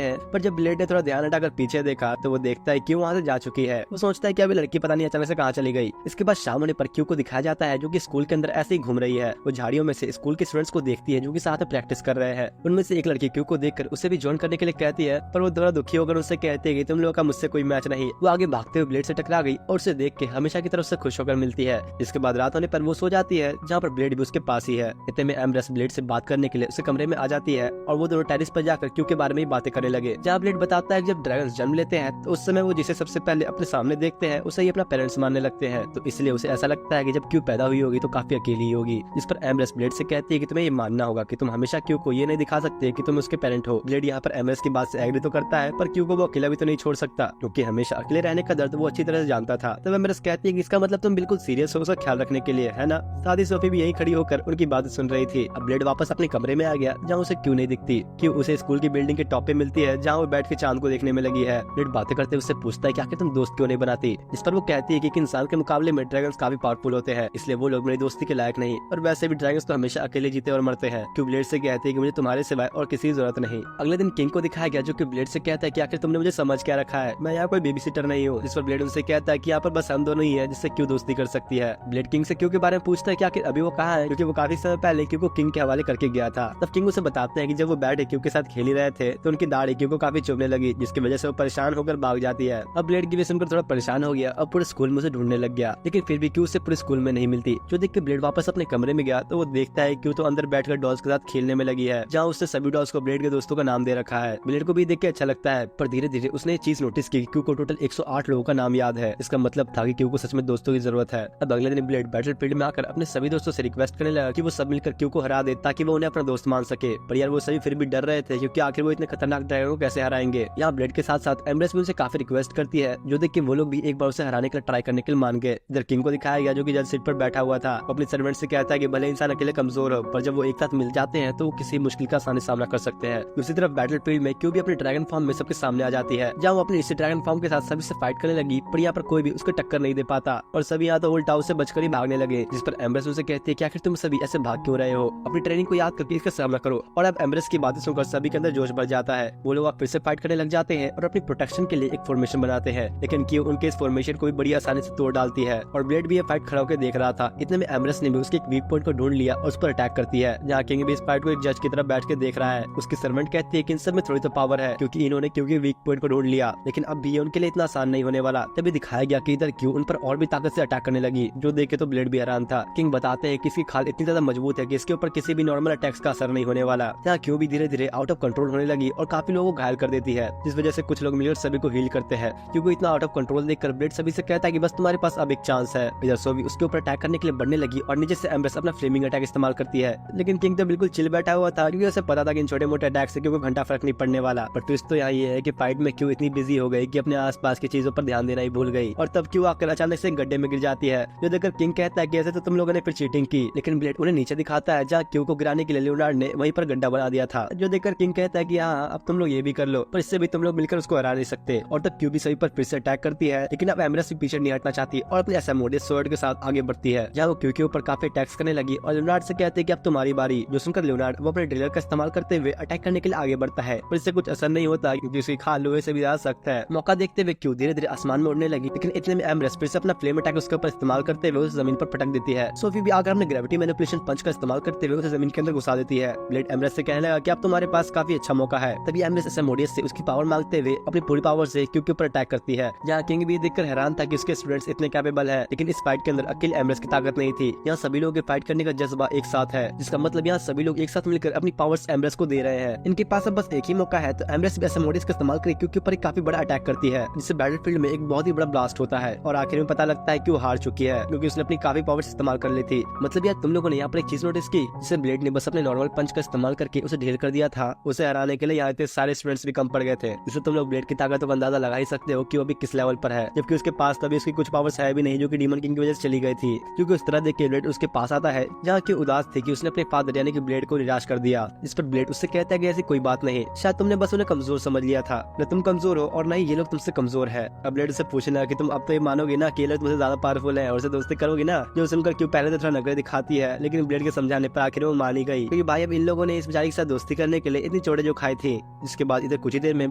हैं, पर जब ब्लेड ने थोड़ा ध्यान हटाकर पीछे देखा तो वो देखता है क्यू वहाँ से जा चुकी है। वो सोचता है कि अभी लड़की पता नहीं अचानक से कहाँ चली गई। इसके बाद शाम होने पर क्यू को दिखाया जाता है जो कि स्कूल के अंदर ऐसे ही घूम रही है। वो झाड़ियों में से स्कूल के स्टूडेंट्स को देखती है जो कि साथ में प्रैक्टिस कर रहे हैं। उनमें से एक लड़की क्यू को देखकर उसे भी ज्वाइन करने के लिए कहती है, पर वो थोड़ा दुखी होकर उससे कहती है कि तुम लोगों का मुझसे कोई मैच नहीं। वो आगे भागते हुए ब्लेड से टकरा गई और उसे देख के हमेशा की तरफ उससे खुश होकर मिलती है। इसके बाद रात होने पर वो सो जाती है जहाँ पर ब्लेड भी उसके पास ही है। इतने में एम्ब्रेस ब्लेड से बात करने के लिए उसे कमरे में आ जाती है और वो दोनों टेरिस पर जाकर क्यू के बारे में ही बातें करने लगे। जहाँ ब्लेड बताता है कि जब ड्रैगन्स जन्म लेते हैं तो उस समय वो जिसे सबसे पहले अपने सामने देखते हैं उसे ही अपना पेरेंट्स मानने लगते हैं, तो इसलिए उसे ऐसा लगता है कि जब क्यू पैदा हुई होगी तो काफी अकेली होगी। जिस पर एम्ब्रेस ब्लेड से कहती है कि तुम्हें ये मानना होगा कि तुम हमेशा क्यू को ये नहीं दिखा सकते कि तुम उसके पेरेंट हो। ब्लेड यहाँ पर एम्ब्रेस की बात से एग्री तो करता है, पर क्यू को वो अकेला भी तो नहीं छोड़ सकता क्योंकि हमेशा अकेले रहने का दर्द वो अच्छी तरह से जानता था। तब एम्ब्रेस कहती है कि इसका मतलब तुम बिल्कुल सीरियस हो उसका ख्याल रखने के लिए, है ना। साथ ही सोफी भी यही खड़ी होकर उनकी बातें सुन रही थी। अब ब्लेड वापस अपने कमरे में आ गया जहाँ उसे क्यू नहीं दिखती। क्यू उसे स्कूल की बिल्डिंग के टॉप पे मिलती है जहाँ वो बैठ के चांद को देखने में लगी है। ब्लेड बातें करते उससे पूछता है कि आखिर तुम दोस्त क्यों नहीं बनाती। इस पर वो कहती है कि इंसान के मुकाबले में ड्रैगन्स काफी पावरफुल होते हैं, इसलिए वो लोग मेरी दोस्ती के लायक नहीं। और वैसे भी ड्रैगन्स तो हमेशा अकेले जीते और मरते हैं। क्यू ब्लेड से कहती है कि मुझे तुम्हारे सिवाय और किसी की जरूरत नहीं। अगले दिन किंग को दिखाया गया जो कि ब्लेड से कहता है कि आखिर तुमने मुझे समझ क्या रखा है, मैं यहाँ कोई बेबी सिटर नहीं हूँ। जिस पर ब्लेड उनसे कहता है कि यहाँ पर बस हम दोनों ही है जिससे क्यू दोस्ती कर सकती है। ब्लेड किंग से क्यू के बारे में पूछता है कि आखिर अभी वो कहाँ है, क्योंकि वो काफी समय पहले क्यू को किंग के हवाले करके गया था। तब किंग उसे बताते हैं कि जब वो बैठ क्यू के साथ खेल ही रहे थे तो उनकी दाढ़ी क्यू को काफी चुभने लगी, जिसकी वजह से वो परेशान होकर भाग जाती है। अब ब्लेड की भी सुनकर थोड़ा परेशान हो गया और पूरे स्कूल में उसे ढूंढने लग गया, लेकिन फिर भी क्यू से पूरे स्कूल में नहीं मिलती। जो देख के ब्लेड वापस अपने कमरे में गया तो वो देखता है क्यू तो अंदर बैठकर डॉल्स के साथ खेलने में लगी है, जहाँ उसने सभी डॉल्स को ब्लेड के दोस्तों का नाम दे रखा है। ब्लेड को भी देख के अच्छा लगता है, पर धीरे धीरे उसने चीज नोटिस की क्यू को टोटल 108 लोगों का नाम याद है। इसका मतलब था कि क्यू को सच में दोस्तों की जरूरत है। अब अगले दिन ब्लेड बैटलफील्ड में आकर अपने सभी दोस्तों से रिक्वेस्ट करने लगा कि वो सब मिलकर क्यू को हरा दे ताकि वो उन्हें अपना दोस्त मान सके, पर यार वो सभी फिर भी डर रहे थे क्योंकि आखिर वो इतने खतरनाक ड्रैगन को कैसे हराएंगे। यहाँ ब्लेड के साथ साथ एम्ब्रेस भी उनसे काफी रिक्वेस्ट करती है, जो देख के वो लोग भी एक बार उसे हराने के लिए ट्राई करने के लिए मान गए। इधर किंग को दिखाया गया जो कि जज सीट पर बैठा हुआ था। अपने सर्वेंट से कहता है कि भले इंसान अकेले कमजोर हो, पर जब वो एक साथ मिल जाते हैं तो वो किसी मुश्किल का आसानी सामना कर सकते हैं। दूसरी तरफ बैटलफील्ड में क्यू भी अपने ड्रैगन फॉर्म में सबके सामने आ जाती है, जहाँ वो अपने इसी ड्रैगन फॉर्म के साथ सभी से फाइट करने लगी, पर यहाँ पर कोई भी उसको टक्कर नहीं दे पाता और सभी यहाँ तो उल्टा उससे बचकर ही भागने लगे। जिस पर एम्ब्रेस उनसे कहती है कि आखिर तुम सभी ऐसे भाग क्यों रहे हो, अपनी ट्रेनिंग को याद करके इसका सामना करो। और अब एम्ब्रेस की बातें सुनकर सभी के अंदर जोश बढ़ जाता है। वो लोग फिर से फाइट करने लग जाते हैं और अपनी प्रोटेक्शन के लिए एक फॉर्मेशन बनाते हैं, लेकिन क्यू उनके इस फॉर्मेशन को भी बड़ी आसानी से तोड़ डालती है और ब्लेड भी ये फाइट खड़ा होकर देख रहा था। इतने में एम्ब्रेस ने भी उसके एक वीक पॉइंट को ढूंढ लिया और उस पर अटैक करती है, जहाँ किंग भी इस फाइट को एक जज की तरफ बैठ के देख रहा है। उसकी सर्वेंट कहती है कि इन सब में थोड़ी तो पावर है क्योंकि इन्होंने क्यू के वीक पॉइंट को ढूंढ लिया, लेकिन अब भी ये उनके लिए इतना आसान नहीं होने वाला। तभी दिखाया गया कि इधर क्यू उन पर और भी ताकत से अटैक करने लगी, जो देखे तो ब्लेड भी हैरान था। किंग बताते हैं कि इसकी खाल इतनी ज्यादा मजबूत है कि इसके ऊपर किसी भी नॉर्मल अटैक्स का असर नहीं होने वाला। यहाँ क्यू भी धीरे धीरे आउट ऑफ कंट्रोल होने लगी और काफी लोगों को घायल कर देती है, जिस वजह से कुछ लोग मिलकर सभी को हील करते हैं। क्यू को इतना आउट ऑफ कंट्रोल देखकर ब्लेड सभी से कहता है कि बस तुम्हारे पास अब एक चांस है। इधर सोफी उसके ऊपर अटैक करने के लिए बढ़ने लगी और नीचे से एम्ब्रेस अपना फ्लेमिंग अटैक इस्तेमाल करती है, लेकिन किंग तो बिल्कुल चिल बैठा हुआ था क्योंकि उसे पता था कि इन छोटे मोटे अटैक से क्यू को घंटा फर्क नहीं पड़ने वाला। पर ट्विस्ट तो यहाँ ये है कि फाइट में क्यू इतनी बिजी हो गई कि अपने आसपास की चीजों पर ध्यान देना ही भूल गई और तब क्यू आकर अचानक से गड्ढे में गिर जाती है, जो देखकर किंग कहता है कि ऐसे तो तुम लोगों ने फिर चीटिंग की, लेकिन ब्लेड उन्हें नीचे दिखाता है जहाँ क्यू को गिराने के लिए लियोनार्ड ने वहीं पर गड्ढा बना दिया था, जो देखकर किंग कहता है कि हाँ अब तुम लोग ये भी कर लो, पर इससे भी तुम लोग मिलकर उसको हरा नहीं सकते। और तब क्यू भी सभी पर फिर से अटैक करती है, लेकिन अब एम्ब्रेस भी पीछे नहीं हटना चाहती और अपने एसएमओडी स्वॉर्ड के साथ आगे बढ़ती है, जहाँ वो क्यू के ऊपर काफी अटैक्स करने लगी और लियोनार्ड से कहते हैं कि अब तुम्हारी बारी। जो सुनकर लियोनार्ड वो अपने ड्रिलर का इस्तेमाल करते हुए अटैक करने के लिए आगे बढ़ता है, पर इससे कुछ असर नहीं होता क्योंकि उसकी खाल लोहे से भी ज्यादा सख्त है। मौका देखते हुए क्यू धीरे धीरे आसमान में उड़ने लगी, लेकिन इतने में एम्ब्रेस फिर से अपना फ्लेम अटैक उसके ऊपर इस्तेमाल करते हुए उसे जमीन पर पटक देती है। सोफी भी आकर अपने ग्रेविटी मैनिपुलेशन पंच का इस्तेमाल करते हुए उसे जमीन के अंदर घुसा देती है। ब्लेड एम्ब्रेस से कहने लगा कि अब तुम्हारे पास काफी अच्छा मौका है। तभी एम्ब्रेस एसएमओडीएस से उसकी पावर मांगते हुए अपनी पूरी पावर से क्यू के ऊपर अटैक करती है, जहाँ किंग भी देखकर हैरान था कि उसके स्टूडेंट्स इतने कैपेबल है, लेकिन इस फाइट के अंदर अकेले एम्ब्रेस की ताकत नहीं थी। यहाँ सभी लोग फाइट करने का जज्बा एक साथ है, जिसका मतलब यहाँ सभी लोग एक साथ मिलकर अपनी पावर्स एम्ब्रेस को दे रहे हैं। इनके पास अब बस एक ही मौका है, तो एम्ब्रेस भी एसएमओडीएस का इस्तेमाल करके क्यू के ऊपर एक काफी बड़ा अटैक करती है, जिससे बैटलफील्ड में एक बहुत ही बड़ा ब्लास्ट होता है और आखिर में पता लगता है कि वो हार चुकी है क्योंकि उसने अपनी काफी पावर्स इस्तेमाल कर ली थी। मतलब यार तुम लोगों ने यहाँ पर एक चीज नोटिस की, जिसे ब्लेड ने बस अपने नॉर्मल पंच का इस्तेमाल करके उसे ढेर कर दिया था। उसे हराने के लिए यहाँ इतने सारे स्टूडेंट्स भी कम पड़ गए थे, जिससे तुम लोग ब्लेड की ताकत का अंदाजा लगा ही सकते हो कि वो भी किस लेवल पर है, जबकि उसके पास तभी उसकी उसकी कुछ पावर्स है भी नहीं जो कि डीमन किंग की वजह से चली गई थी। क्योंकि उस तरह देख के ब्लेड उसके पास आता है जहाँ की उदास थी कि उसने अपने फादर यानी कि ब्लेड को निराश कर दिया। जिस पर ब्लेड उससे कहता है कि ऐसी कोई बात नहीं, शायद तुमने बस उन्हें कमजोर समझ लिया था। न तुम कमजोर हो और न ही ये लोग तुमसे कमजोर है। अब ब्लेड उससे पूछना कि तुम अब तो ये मानोगे ना कि ये लोग तुमसे ज्यादा पावरफुल है और उसे दोस्ती करोगी ना, जो सुनकर क्यों पहले तो थोड़ा नखरे दिखाती है, लेकिन ब्लेड के समझाने पर आखिर वो मानी गई। क्योंकि भाई अब इन लोगों ने इस बेचारी के साथ दोस्ती करने के लिए इतनी चोटें जो खाई थी। जिसके बाद इधर कुछ ही देर में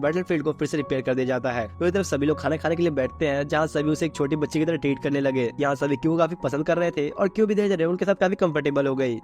बैटलफील्ड को फिर से रिपेयर कर दिया जाता है। तो इधर सभी लोग खाना खाने के लिए बैठते हैं जहाँ सभी उसे एक छोटी बच्ची की तरह ट्रीट करने लगे। यहाँ सभी क्यों काफी पसंद कर रहे थे और क्यों भी धीरे धीरे उनके साथ काफी कंफर्टेबल हो गई।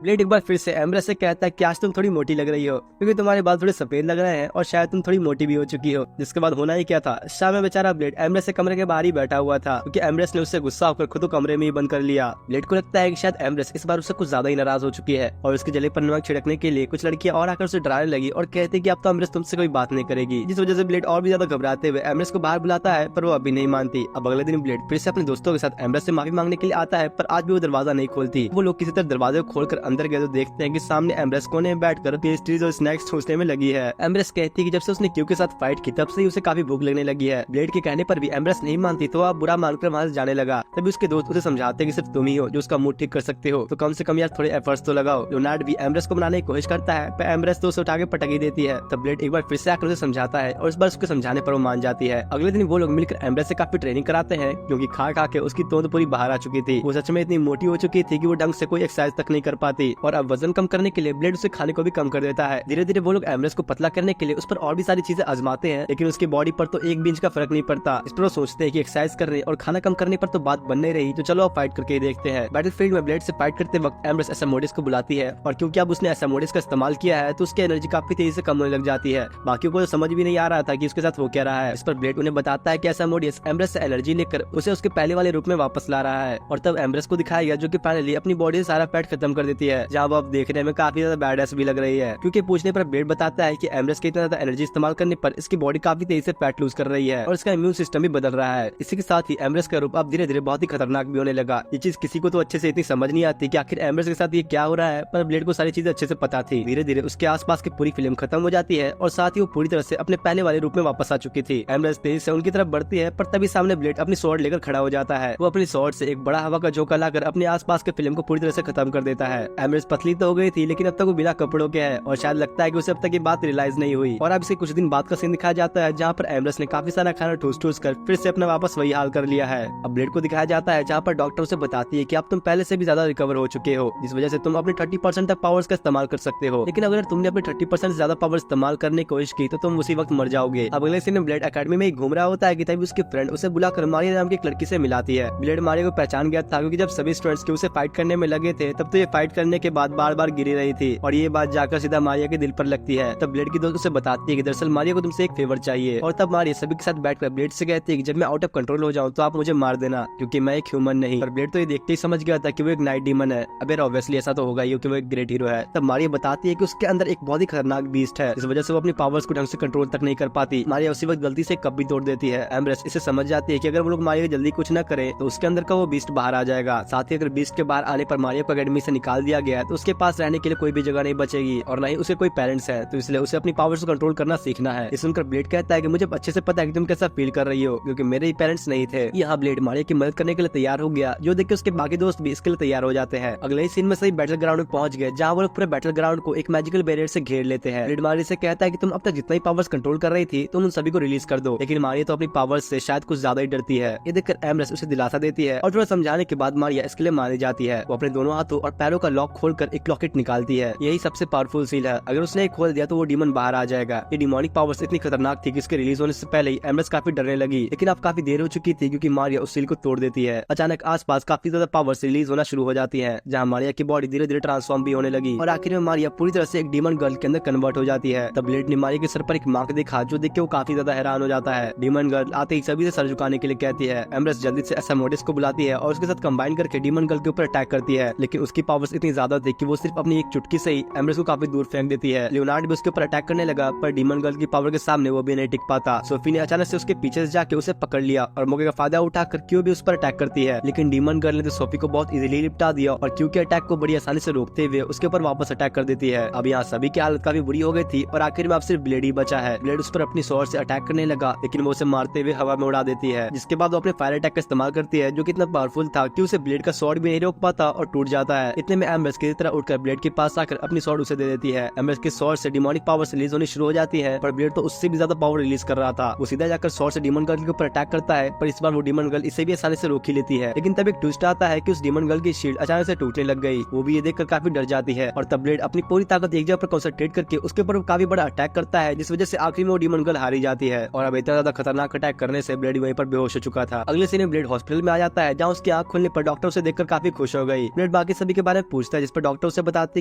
ब्लेड एक बार फिर से एम्ब्रेस से कहता है कि आज तुम थोड़ी मोटी लग रही हो, क्योंकि तुम्हारे बाल थोड़े सफेद लग रहे हैं और शायद तुम थोड़ी मोटी भी हो चुकी हो। जिसके बाद होना ही क्या था, शाम में बेचारा ब्लेड एम्ब्रेस से कमरे के बाहर ही बैठा हुआ था, क्योंकि एम्ब्रेस ने उससे गुस्सा होकर खुद को कमरे में ही बंद कर लिया। ब्लेड को लगता है कि शायद एम्ब्रेस इस बार उससे कुछ ज्यादा ही नाराज हो चुकी है और उसके जले पर नमक छिड़कने के लिए कुछ लड़कियां और आकर उसे डराने लगी और कहते कि अब तो एम्ब्रेस तुमसे कोई बात नहीं करेगी। जिस वजह से ब्लेड और भी ज्यादा घबराते हुए एम्ब्रेस को बाहर बुलाता है, पर वो अभी नहीं मानती। अब अगले दिन ब्लेड फिर से अपने दोस्तों के साथ एम्ब्रेस से माफी मांगने के लिए आता है, पर आज भी वो दरवाजा नहीं खोलती। वो लोग किसी तरह दरवाजे को खोलकर अंदर गए तो देखते कि सामने एम्ब्रेस कोने में बैठकर पेस्ट्रीज और स्नैक्स ठूसने में लगी है। एम्ब्रेस कहती है कि जब से उसने क्यू के साथ फाइट की तब से ही उसे काफी भूख लगने लगी है। ब्लेड के कहने पर भी एम्ब्रेस नहीं मानती, तो आप बुरा मानकर वहां से जाने लगा। तभी उसके दोस्त उसे समझाते हैं कि सिर्फ तुम ही हो जो उसका मूड ठीक कर सकते हो, तो कम से कम यार थोड़े एफर्ट्स तो लगाओ। लियोनार्ड भी एम्ब्रेस को मनाने की कोशिश करता है, पर एम्ब्रेस तो उसे उठा के पटक ही देती है। तब ब्लेड एक बार फिर से आकर उसे समझाता है और इस बार उसके समझाने पर वो मान जाती है। अगले दिन वो लोग मिलकर एम्ब्रेस से काफी ट्रेनिंग कराते हैं, क्योंकि खा खा के उसकी तोंद पूरी बाहर आ चुकी थी। वो सच में इतनी मोटी हो चुकी थी कि वो ढंग से कोई एक्सरसाइज तक नहीं कर पाती और अब वजन कम करने के लिए ब्लेड उसे खाने को भी कम कर देता है। धीरे धीरे वो लोग एम्ब्रेस को पतला करने के लिए उस पर और भी सारी चीजें आजमाते हैं, लेकिन उसकी बॉडी पर तो एक भी इंच का फर्क नहीं पड़ता। इस पर वो सोचते हैं कि एक्सरसाइज करने और खाना कम करने पर तो बात बन नहीं रही, तो चलो अब फाइट करके देखते हैं। बैटलफील्ड में ब्लेड से फाइट करते वक्त एम्ब्रेस एसामोडिस को बुलाती है और क्योंकि अब उसने एसामोडिस का इस्तेमाल किया है तो उसकी एनर्जी काफी तेजी से कम होने लग जाती है। बाकियों को तो समझ भी नहीं आ रहा था कि उसके साथ हो क्या रहा है। इस पर ब्लेड उन्हें बताता है कि एसामोडिस एम्ब्रेस से एनर्जी लेकर उसे उसके पहले वाले रूप में वापस ला रहा है। और तब एम्ब्रेस को दिखाया गया जो कि फाइनली अपनी बॉडी से सारा फैट खत्म कर देती है, जहाँ वो अब देखने में काफी ज्यादा बैडएस भी लग रही है। क्योंकि पूछने पर ब्लेड बताता है कि एम्ब्रेस के इतना ज्यादा एनर्जी इस्तेमाल करने पर इसकी बॉडी काफी तेजी से फैट लूज कर रही है और इसका इम्यून सिस्टम भी बदल रहा है। इसी के साथ ही एम्ब्रेस का रूप अब धीरे धीरे बहुत ही खतरनाक भी होने लगा। ये चीज किसी को तो अच्छे से इतनी समझ नहीं आती कि आखिर एम्ब्रेस के साथ ये क्या हो रहा है, पर ब्लेड को सारी चीजें अच्छे से पता थी। धीरे धीरे उसके आसपास की पूरी फिल्म खत्म हो जाती है और साथ ही वो पूरी तरह से अपने पहले वाले रूप में वापस आ चुकी थी। एम्ब्रेस तेजी से उनकी तरफ बढ़ती है, पर तभी सामने ब्लेड अपनी स्वॉर्ड लेकर खड़ा हो जाता है। वो अपनी स्वॉर्ड से एक बड़ा हवा का झोंका लाकर अपने आसपास के फिल्म को पूरी तरह से खत्म कर देता है। एम्ब्रेस पतली तो हो गई थी, लेकिन अब तक वो बिना कपड़ों के है और शायद लगता है कि उसे अब तक ये बात रियलाइज नहीं हुई। और अब इसे कुछ दिन बाद का सीन दिखाया जाता है जहाँ पर एम्ब्रेस ने काफी सारा खाना ठूस ठूस कर फिर से अपना वापस वही हाल कर लिया है। अब ब्लेड को दिखाया जाता है जहाँ पर डॉक्टर उसे बताती है कि अब तुम पहले से भी ज्यादा रिकवर हो चुके हो, जिस वजह से तुम अपने 30% तक पावर्स का इस्तेमाल कर सकते हो। लेकिन अगर तुमने अपने 30% से ज्यादा पावर इस्तेमाल करने की कोशिश की तो तुम उसी वक्त मर जाओगे। अब अगले सीन में ब्लेड अकेडमी में घूम रहा होता है कि तभी उसकी फ्रेंड उसे बुलाकर मारिया नाम की एक लड़की से मिलाती है। ब्लेड मारिया को पहचान गया था, क्योंकि जब सभी स्टूडेंट्स के उसे फाइट करने में लगे थे तब तो ये फाइट करने के बाद बार बार गिरी रही थी और ये बात जाकर सीधा मारिया के दिल पर लगती है। तब ब्लेड की दोस्त उसे बताती है कि दरअसल मारिया को तुमसे एक फेवर चाहिए। और तब मारिया सभी के साथ बैठकर ब्लेड से कहती है कि जब मैं आउट ऑफ कंट्रोल हो जाऊं तो आप मुझे मार देना, क्योंकि मैं एक ह्यूमन नहीं। पर ब्लेड तो ये देखते ही समझ गया था कि वो एक नाइट डीमन है। अब यार ऑब्वियसली ऐसा तो होगा ही कि वो एक ग्रेट हीरो है। तब मारिया बताती है कि उसके अंदर एक बहुत ही खतरनाक बीस्ट है, इस वजह से वो अपनी पावर्स को ढंग से कंट्रोल तक नहीं कर पाती। मारिया उसी वक्त गलती से कप भी तोड़ देती है। एम्ब्रेस इसे समझ जाती है कि अगर वो लोग मारिया जल्दी कुछ न करे तो उसके अंदर का वो बीस्ट बाहर आ जाएगा। साथ ही अगर बीस्ट के बाहर आने पर मारिया को अकेडमी से निकाल दिया गया तो उसके पास रहने के लिए कोई भी जगह नहीं बचेगी और न ही उसे कोई पेरेंट्स है, तो इसलिए उसे अपनी पावर्स को कंट्रोल करना सीखना है। इस सुनकर ब्लेड कहता है कि मुझे अच्छे से पता है कि तुम कैसा फील कर रही हो, क्योंकि मेरे ही पेरेंट्स नहीं थे। यहाँ ब्लेड मारिया की मदद करने के लिए तैयार हो गया, जो देख के उसके बाकी दोस्त भी इसके लिए तैयार हो जाते हैं। अगले ही सीन में सही बैटल ग्राउंड में पहुंच गए, जहाँ वो लोग पूरे बैटल ग्राउंड को एक मैजिकल बैरियर से घेर लेते हैं। ब्लेड मारिया से कहता है कि तुम अब तक जितना ही पावर्स कंट्रोल कर रही थी तुम उन सभी को रिलीज कर दो, लेकिन मारिया तो अपनी पावर्स से शायद कुछ ज्यादा ही डरती है। ये देखकर एम्ब्रेस उसे दिलासा देती है और थोड़ा समझाने के बाद मारिया इसके लिए मानी जाती है। वो अपने दोनों हाथों और पैरों का लॉक खोलकर एक लॉकेट निकालती है। यही सबसे पावरफुल सील है, अगर उसने खोल दिया तो वो डीमन बाहर आ जाएगा। ये डिमोनिक पावर्स इतनी खतरनाक थी कि इसके रिलीज होने से पहले ही एम्ब्रेस काफी डरने लगी, लेकिन अब काफी देर हो चुकी थी क्योंकि मारिया उस सील को तोड़ देती है। अचानक आसपास काफी ज्यादा पावर्स रिलीज होना शुरू हो जाती है, जहाँ मारिया की बॉडी धीरे धीरे ट्रांसफॉर्म भी होने लगी और आखिर में मारिया पूरी तरह से एक डीमन गर्ल के अंदर कन्वर्ट हो जाती है। तब ब्लेड ने मारिया के सर पर एक मार्क देखा, जो देख के वो काफी ज्यादा हैरान हो जाता है। डीमन गर्ल आते ही सभी से सर झुकाने के लिए कहती है। एम्ब्रेस जल्दी से एसामोडिस को बुलाती है और उसके साथ कंबाइन करके डीमन गर्ल के ऊपर अटैक करती है, लेकिन उसकी पावर्स इतनी ज्यादा थी कि वो सिर्फ अपनी एक चुटकी से ही एम्ब्रेस को काफी दूर फेंक देती है। लियोनार्ड भी उसके ऊपर अटैक करने लगा, पर डीमन गर्ल की पावर के सामने वो भी नहीं टिक पाता। सोफी ने अचानक से उसके पीछे से जाके उसे पकड़ लिया और मौके का फायदा उठाकर क्यों भी उस पर अटैक करती है, लेकिन डीमन गर्ल ने तो सोफी को बहुत इजीली निपटा दिया और क्यों के अटैक को बड़ी आसानी से रोकते हुए उसके ऊपर वापस अटैक कर देती है। अब यहाँ सभी की हालत काफी बुरी हो गई थी और आखिर में अब सिर्फ ब्लेड ही बचा है। ब्लेड उस पर अपनी स्वॉर्ड से अटैक करने लगा, लेकिन वो उसे मारते हुए हवा में उड़ा देती है, जिसके बाद वो अपने फायर अटैक का इस्तेमाल करती है, जो कि इतना पावरफुल था कि उसे ब्लेड का स्वॉर्ड भी नहीं रोक पाता और टूट जाता है। इतने में एम्ब्रेस की तरह उठकर ब्लेड के पास आकर अपनी स्वॉर्ड उसे दे देती है। एम्ब्रेस की स्वॉर्ड से डिमोनिक पावर रिलीज होनी शुरू हो जाती है, पर ब्लेड तो उससे भी ज्यादा पावर रिलीज कर रहा था। वो सीधा जाकर स्वॉर्ड से डीमन गर्ल के ऊपर अटैक करता है, पर इस बार वो डीमन गर्ल इसे भी आसानी से रोक ही लेती है। लेकिन तब एक ट्विस्ट आता है कि उस डीमन गर्ल की शील्ड अचानक से टूटने लग गई। वो भी ये देखकर काफी डर जाती है और तब ब्लेड अपनी पूरी ताकत एक जगह पर कंसंट्रेट करके उसके ऊपर काफी बड़ा अटैक करता है, जिस वजह से आखिरी में वो डीमन गर्ल हारी जाती है। और अब इतना ज्यादा खतरनाक अटैक करने से ब्लेड वहीं पर बेहोश हो चुका था। अगले सीन में ब्लेड हॉस्पिटल में आ जाता है, जहाँ उसकी आंख खुलने पर डॉक्टर उसे देखकर काफी खुश हो गई। ब्लेड बाकी सभी के बारे में पूछता है, जिस पर डॉक्टर उसे बताते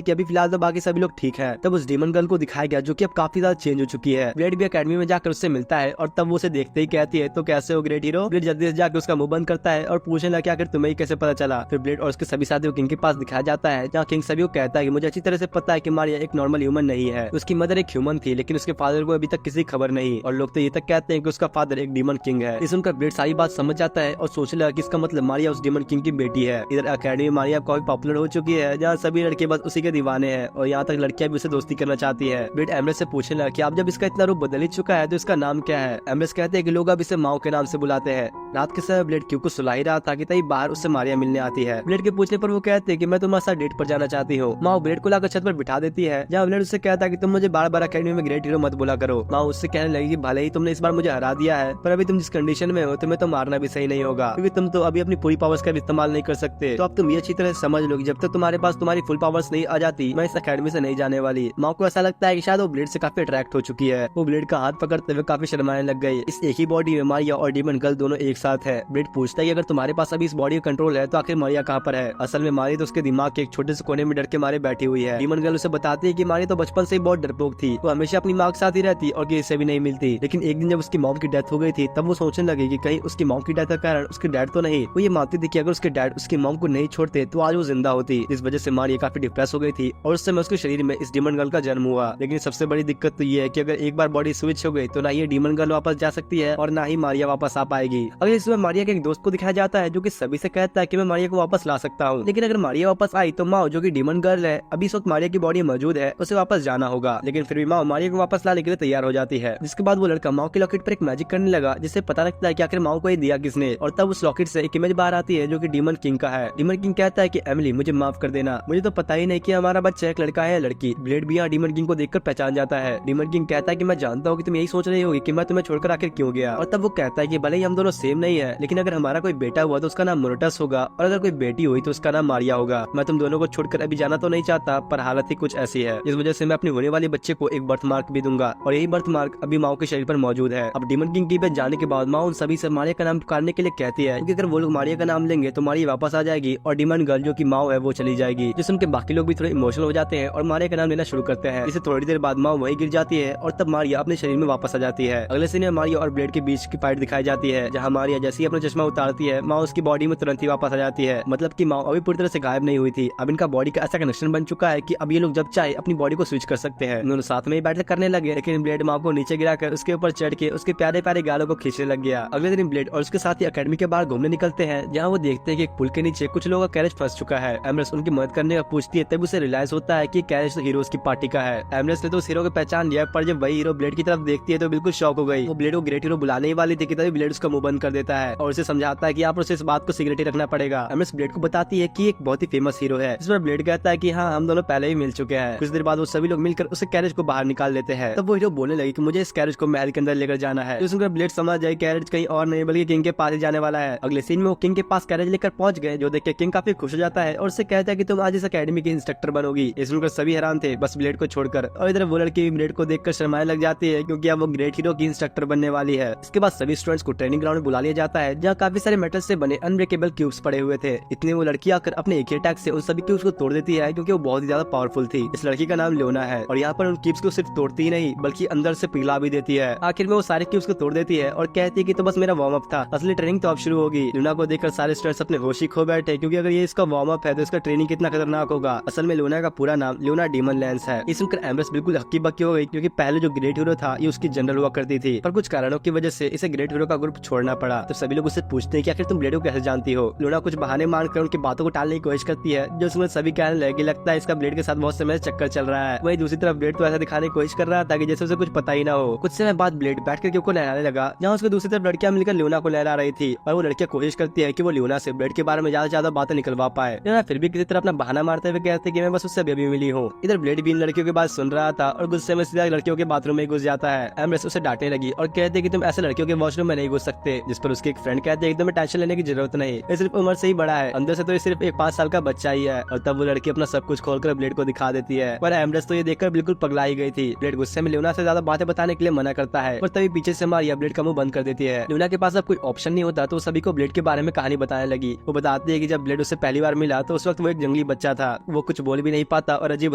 हैं कि अभी फिलहाल तो बाकी सभी लोग ठीक है। तब उस डीमन गर्ल को दिखाया गया जो कि अब काफी ज्यादा चेंज हो चुकी है। ब्लेड भी अकेडमी में जाकर उससे मिलता है और तब वो उसे देखते ही कहती है, तो कैसे हो ग्रेट हीरो। ब्लेड जल्दी से जाकर उसका मुंह बंद करता है और पूछने लगा आखिर तुम्हें कैसे पता चला। फिर ब्लेड और उसके सभी साथियों किंग के पास दिखाया जाता है, जहाँ किंग सभी को कहता है कि मुझे अच्छी तरह से पता है कि मारिया एक नॉर्मल ह्यूमन नहीं है। उसकी मदर एक ह्यूमन थी, लेकिन उसके फादर को अभी तक किसी खबर नहीं, और लोग तो ये तक कहते हैं कि उसका फादर एक डीमन किंग है। इस सुनकर ब्लेड सारी बात समझ जाता है और सोचने लगा कि इसका मतलब मारिया उस डीमन किंग की बेटी है। इधर अकेडमी में मारिया काफी पॉपुलर हो चुकी है, जहाँ सभी लड़के बस उसी के दीवाने हैं और यहाँ तक लड़कियां भी उसे दोस्ती करना चाहती है। ब्लेड एम्ब्रेस से पूछने लगा कि अब जब इसका इतना रूप बदल ही चुका है तो इसका नाम क्या है। एम्ब्रेस कहते हैं कि लोग अब इसे माओ के नाम से बुलाते हैं। रात के समय ब्लेड क्यों को सुला ही रहा था कि तभी बाहर उससे मारिया मिलने आती है। ब्लेड के पूछने पर वो कहते हैं कि मैं तुम्हारे साथ डेट पर जाना चाहती हूँ। माओ ब्लेड को लाकर छत पर बिठा देती है, जहाँ ब्लेड उससे कहता है कि तुम मुझे बार बार अकेडमी में ग्रेट हीरो मत बोला करो। माओ उससे कहने लगी कि भले ही तुमने इस बार मुझे हरा दिया है, पर अभी तुम जिस कंडीशन में हो तुम्हें तो मारना भी सही नहीं होगा, क्योंकि तुम तो अभी अपनी पूरी पावर्स का भी इस्तेमाल नहीं कर सकते। तो अब तुम ये अच्छी तरह समझ लो कि जब तक तुम्हारे पास तुम्हारी फुल पावर्स नहीं आ जाती मैं इस अकेडमी से नहीं जाने वाली। माओ को ऐसा लगता है कि शायद वो ब्लेड से काफी अट्रैक्ट हो चुकी है। वो ब्लेड का हाथ पकड़ते हुए काफी शर्माने लग गई। इस एक ही बॉडी में मारिया और डीमन गर्ल दोनों एक साथ है। ब्लेड पूछता है कि अगर तुम्हारे पास अभी इस बॉडी का कंट्रोल है तो आखिर मारिया कहाँ पर है। असल में मारिया तो उसके दिमाग के एक छोटे से कोने में डर के मारे बैठी हुई है। डीमन गर्ल उसे बताती है कि मारिया तो बचपन से ही बहुत डरपोक थी, वो हमेशा अपनी माँ के साथ ही रहती और किसी से भी नहीं मिलती। लेकिन एक दिन जब उसकी मॉम की डेथ हो गई थी, तब वो सोचने लगी कि कहीं उसकी मॉम की डेथ का कारण उसके डैड तो नहीं। वो ये मानती थी कि अगर उसके डैड उसकी मॉम को नहीं छोड़ते तो आज वो जिंदा होती। इस वजह से मारिया काफी डिप्रेस हो गई थी और उस समय उसके शरीर में इस डीमन गर्ल का जन्म हुआ। लेकिन सबसे बड़ी दिक्कत तो ये है कि अगर एक बार बॉडी स्विच हो गई तो ना ये डीमन गर्ल वापस जा सकती है और ना ही मारिया वापस आ पाएगी। अगर इसमें मारिया के एक दोस्त को दिखाया जाता है जो कि सभी से कहता है कि मैं मारिया को वापस ला सकता हूँ, लेकिन अगर मारिया वापस आई तो माओ जो कि डीमन गर्ल है अभी इस वक्त मारिया की बॉडी मौजूद है, उसे वापस जाना होगा। लेकिन फिर भी माओ मारिया को वापस लाने के लिए तैयार हो जाती है। जिसके बाद वो लड़का माओ के लॉकेट पर एक मैजिक करने लगा, जिससे पता लगता है कि आखिर माओ को ये दिया किसने। और तब उस लॉकेट से एक इमेज बाहर आती है जो कि डीमन किंग का है। डीमन किंग कहता है कि एमिली मुझे माफ कर देना, मुझे तो पता ही नहीं कि हमारा बच्चा एक लड़का है या लड़की। ब्लेड भी यहाँ डीमन किंग को देखकर पहचान जाता है। डीमन किंग कहता है कि मैं जानता हूँ कि तुम यही सोच रही होगी कि मैं तुम्हें छोड़कर आखिर क्यों गया। और तब वो कहता है कि भले ही हम दोनों सेम नहीं है, लेकिन अगर हमारा कोई बेटा हुआ तो उसका नाम मोरोटस होगा और अगर कोई बेटी हुई तो उसका नाम मारिया होगा। मैं तुम दोनों को छोड़कर अभी जाना तो नहीं चाहता, पर हालत ही कुछ ऐसी है। इस वजह से मैं अपने होने वाले बच्चे को एक बर्थ मार्क भी दूंगा और यही बर्थ मार्क अभी माओ के शरीर पर मौजूद है। अब डीमन किंग की जाने के बाद माओ उन सभी से मारिया का नाम पुकारने के लिए कहती है, क्योंकि अगर वो लोग मारिया का नाम लेंगे तो मारिया वापस आ जाएगी और डीमन गर्ल जो कि माओ है वो चली जाएगी। जिस उनके बाकी लोग भी थोड़े इमोशनल हो जाते हैं और मारिया का नाम लेना शुरू करते हैं। इसे थोड़ी देर बाद माओ वही गिर जाती है और तब मारिया अपने शरीर में वापस आ जाती है। अगले सीन में मारिया और ब्लेड के बीच की फाइट दिखाई जाती है, जहाँ मारिया जैसे ही अपना चश्मा उतारती है माओ उसकी बॉडी में तुरंत ही वापस आ जाती है। मतलब कि माओ अभी पूरी तरह से गायब नहीं हुई थी। अब इनका बॉडी का ऐसा कनेक्शन बन चुका है कि अब ये लोग जब चाहे अपनी बॉडी को स्विच कर सकते हैं। दोनों साथ में ही बैटल करने लगे, लेकिन ब्लेड माओ को नीचे गिराकर उसके ऊपर चढ़ के उसके प्यारे प्यारे गालों को खींचने लग गया। अगले दिन ब्लेड और उसके साथ ही अकेडमी के बाहर घूमने निकलते हैं, जहाँ वो देखते हैं कि एक पुल के नीचे कुछ लोगों का कैरेज फंस चुका है। एम्ब्रेस उनकी मदद करने का पूछती है, तब उसे रियलाइज होता है कि कैरेज तो हीरोज की पार्टी का है। एम्ब्रेस ने तो उस हीरो को पहचान लिया, पर जब वही हीरो ब्लेड की तरफ देखती है तो बिल्कुल शॉक हो गई। वो ब्लेड को ग्रेट हीरो बुलाने ही वाली थी कि तभी ब्लेड उसका मुंह बंद कर देता है और उसे समझाता है कि आप उसे इस बात को सीक्रेट ही रखना पड़ेगा। एम्ब्रेस ब्लेड को बताती है कि एक बहुत ही फेमस हीरो है। इस पर ब्लेड कहता है कि हाँ हम दोनों पहले ही मिल चुके हैं। कुछ देर बाद वो सभी लोग मिलकर उस कैरेज को बाहर निकाल लेते हैं। तब वो हीरो बोलने लगी कि मुझे इस कैरेज को महल के अंदर लेकर जाना है। तो सुनकर ब्लेड समझ जाए कैरेज कहीं और नहीं बल्कि किंग के पास ही जाने वाला है। अगले सीन में वो किंग के पास कैरेज लेकर पहुंच गए, जो देख के किंग काफी खुश हो जाता है और उससे कहता है कि तुम आज इस अकेडमी की इंस्ट्रक्टर बनोगी। ये सुनकर सभी हैरान थे, बस ब्लेड को छोड़कर। और इधर वो लड़की ब्लेड को देखकर शर्माने लग जाती है, क्योंकि अब वो ग्रेट हीरो की इंस्ट्रक्टर बनने वाली है। इसके बाद सभी स्टूडेंट्स को ट्रेनिंग ग्राउंड में बुला लिया जाता है जहाँ काफी सारे मेटल से बने अनब्रेकेबल क्यूब्स पड़े हुए थे। इतने वो लड़की आकर अपने एक ही अटैक से उन सभी क्यूब्स को तोड़ देती है क्योंकि वो बहुत ही ज्यादा पावरफुल थी। इस लड़की का नाम लियोना है और यहाँ पर उन क्यूब्स को सिर्फ तोड़ती ही नहीं बल्कि अंदर से पिघला भी देती है। आखिर में वो सारे क्यूब्स को तोड़ देती है और कहती है कि तो बस मेरा वार्म अप था, असली ट्रेनिंग तो अब शुरू होगी। लियोना को देखकर सारे स्टूडेंट्स अपने होश ही खो बैठे क्योंकि अगर ये इसका वार्म अप है तो इसका ट्रेनिंग कितना खतरनाक होगा। असल में लियोना का पूरा नाम लियोना डीमन लैंस है। ये सुनकर एम्ब्रेस बिल्कुल हक्की बक्की हो गई क्योंकि पहले जो ग्रेट हीरो था ये उसकी जनरल हुआ करती थी, पर कुछ कारणों की वजह से इसे ग्रेट हीरो का ग्रुप छोड़ना पड़ा। तो सभी लोग उससे पूछते हैं कि आखिर तुम ब्लेड को कैसे जानती हो। लियोना कुछ बहाने मानकर उनकी बातों को टालने की कोशिश करती है जो उसमें सभी कहने लगे लगता है इसका ब्लेड के साथ बहुत समय चक्कर चल रहा है। वही दूसरी तरफ ब्लेड तो ऐसा दिखाने की कोशिश कर रहा था कि जैसे उसे कुछ पता ही ना हो। कुछ समय बाद ब्लेड बैठ कर क्यों नहलाने लगा जहाँ उसके दूसरी तरफ लड़कियां मिलकर लियोना को नहला रही थी और वो लड़कियां कोशिश करती है कि वो लियोना से ब्लेड के बारे में ज्यादा बातें निकलवा पाए। लियोना फिर भी किसी तरह अपना बहाना मारते हुए कहते कि मैं बस उससे अभी मिली हूँ। इधर ब्लेड भी इन लड़कियों की बात सुन रहा था और गुस्से में सीधा लड़कियों के बाथरूम में घुस जाता है। एम्ब्रेस उसे डांटने लगी और कहते कि तुम ऐसे लड़कियों के वॉशरूम में नहीं घुस सकते, जिस पर उसके एक फ्रेंड कहते एकदम टेंशन लेने की जरूरत नहीं, ये सिर्फ उम्र से ही बड़ा है, अंदर से तो ये सिर्फ एक 5 साल का बच्चा ही है। और तब वो लड़की अपना सब कुछ खोलकर ब्लेड को दिखा देती है, पर एम्ब्रेस तो ये देखकर बिल्कुल पगला ही गई थी। ब्लेड गुस्से में लियोना से ज्यादा बातें बताने के लिए मना करता है पर तभी पीछे से मारिया ब्लेड का मुंह बंद कर देती है। लियोना के पास अब कोई ऑप्शन नहीं होता तो सभी को ब्लेड के बारे में कहानी बताने लगी। वो बताती है कि जब ब्लेड उससे पहली बार मिला तो उस वक्त वो एक जंगली बच्चा था, वो कुछ बोल भी नहीं पाता और अजीब